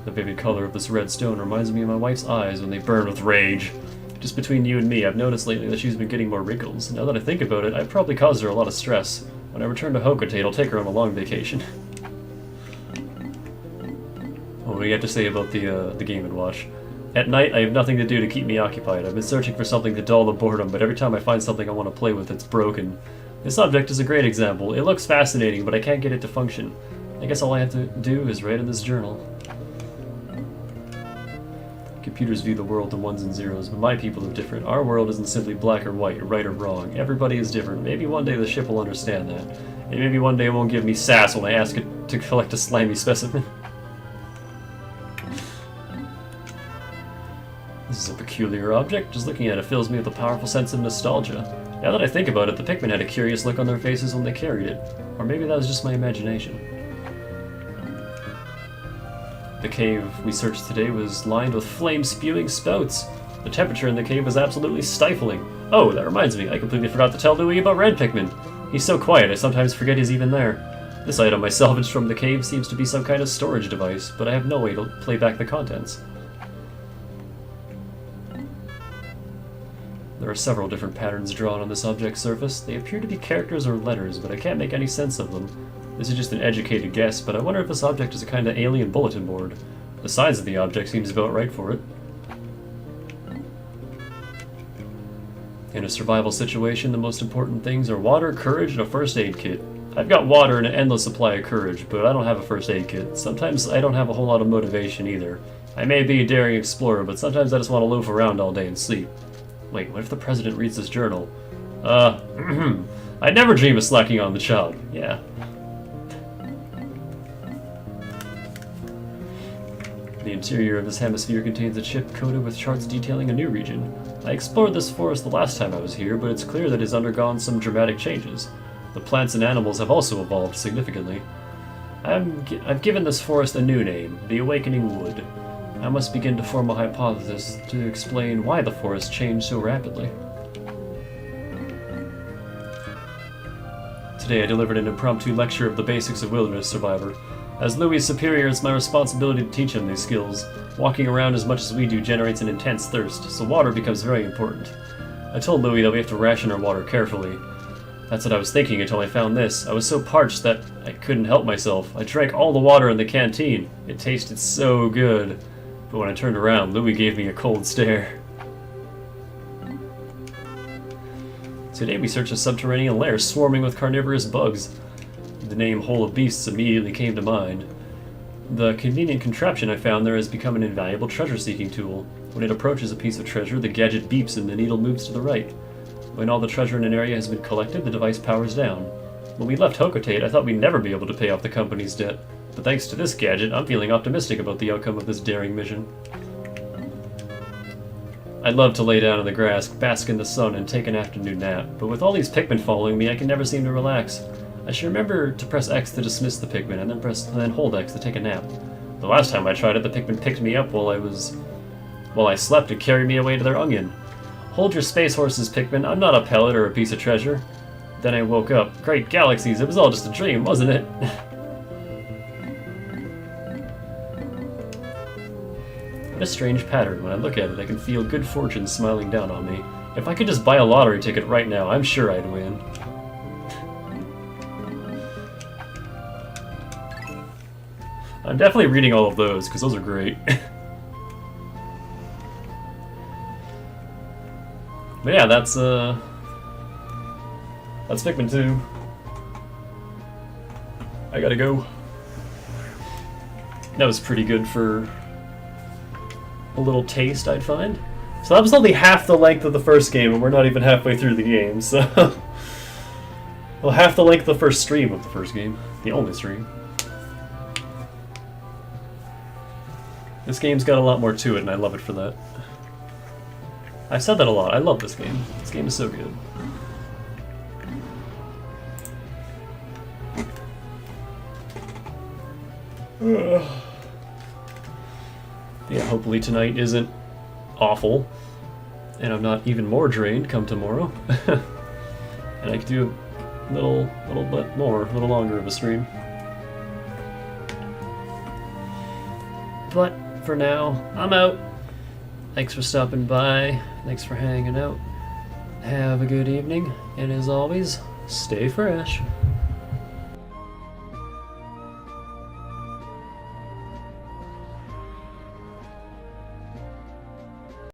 The vivid color of this red stone reminds me of my wife's eyes when they burn with rage. Just between you and me, I've noticed lately that she's been getting more wrinkles. Now that I think about it, I've probably caused her a lot of stress. When I return to Hocotate, I'll take her on a long vacation. What do you have to say about the Game & Watch? At night, I have nothing to do to keep me occupied. I've been searching for something to dull the boredom, but every time I find something I want to play with, it's broken. This object is a great example. It looks fascinating, but I can't get it to function. I guess all I have to do is write in this journal. Computers view the world in ones and zeros, but my people are different. Our world isn't simply black or white, right or wrong. Everybody is different. Maybe one day the ship will understand that. And maybe one day it won't give me sass when I ask it to collect a slimy specimen. This is a peculiar object. Just looking at it fills me with a powerful sense of nostalgia. Now that I think about it, the Pikmin had a curious look on their faces when they carried it. Or maybe that was just my imagination. The cave we searched today was lined with flame-spewing spouts. The temperature in the cave was absolutely stifling. Oh, that reminds me, I completely forgot to tell Louis about Red Pikmin. He's so quiet, I sometimes forget he's even there. This item I salvaged from the cave seems to be some kind of storage device, but I have no way to play back the contents. There are several different patterns drawn on this object's surface. They appear to be characters or letters, but I can't make any sense of them. This is just an educated guess, but I wonder if this object is a kind of alien bulletin board. The size of the object seems about right for it. In a survival situation, the most important things are water, courage, and a first aid kit. I've got water and an endless supply of courage, but I don't have a first aid kit. Sometimes I don't have a whole lot of motivation either. I may be a daring explorer, but sometimes I just want to loaf around all day and sleep. Wait, what if the president reads this journal? I'd never dream of slacking on the job. Yeah. The interior of this hemisphere contains a chip coated with charts detailing a new region. I explored this forest the last time I was here, but it's clear that it has undergone some dramatic changes. The plants and animals have also evolved significantly. I've given this forest a new name, the Awakening Wood. I must begin to form a hypothesis to explain why the forest changed so rapidly. Today I delivered an impromptu lecture of the basics of wilderness survivor. As Louis' superior, it's my responsibility to teach him these skills. Walking around as much as we do generates an intense thirst, so water becomes very important. I told Louis that we have to ration our water carefully. That's what I was thinking until I found this. I was so parched that I couldn't help myself. I drank all the water in the canteen. It tasted so good. But when I turned around, Louis gave me a cold stare. Today we searched a subterranean lair swarming with carnivorous bugs. The name Hole of Beasts immediately came to mind. The convenient contraption I found there has become an invaluable treasure-seeking tool. When it approaches a piece of treasure, the gadget beeps and the needle moves to the right. When all the treasure in an area has been collected, the device powers down. When we left Hocotate, I thought we'd never be able to pay off the company's debt. But thanks to this gadget, I'm feeling optimistic about the outcome of this daring mission. I'd love to lay down in the grass, bask in the sun, and take an afternoon nap, but with all these Pikmin following me, I can never seem to relax. I should remember to press X to dismiss the Pikmin, and then hold X to take a nap. The last time I tried it, the Pikmin picked me up while I slept and carried me away to their onion. Hold your space horses, Pikmin. I'm not a pellet or a piece of treasure. Then I woke up. Great galaxies, it was all just a dream, wasn't it? What a strange pattern. When I look at it, I can feel good fortune smiling down on me. If I could just buy a lottery ticket right now, I'm sure I'd win. I'm definitely reading all of those, because those are great. But yeah, that's Pikmin 2. I gotta go. That was pretty good for a little taste, I'd find. So that was only half the length of the first game, and we're not even halfway through the game, so... Well, half the length of the first stream of the first game. The only stream. This game's got a lot more to it, and I love it for that. I've said that a lot. I love this game. This game is so good. Yeah, hopefully tonight isn't awful, and I'm not even more drained come tomorrow. And I can do a little bit more, a little longer of a stream. But for now, I'm out. Thanks for stopping by. Thanks for hanging out. Have a good evening, and as always, stay fresh.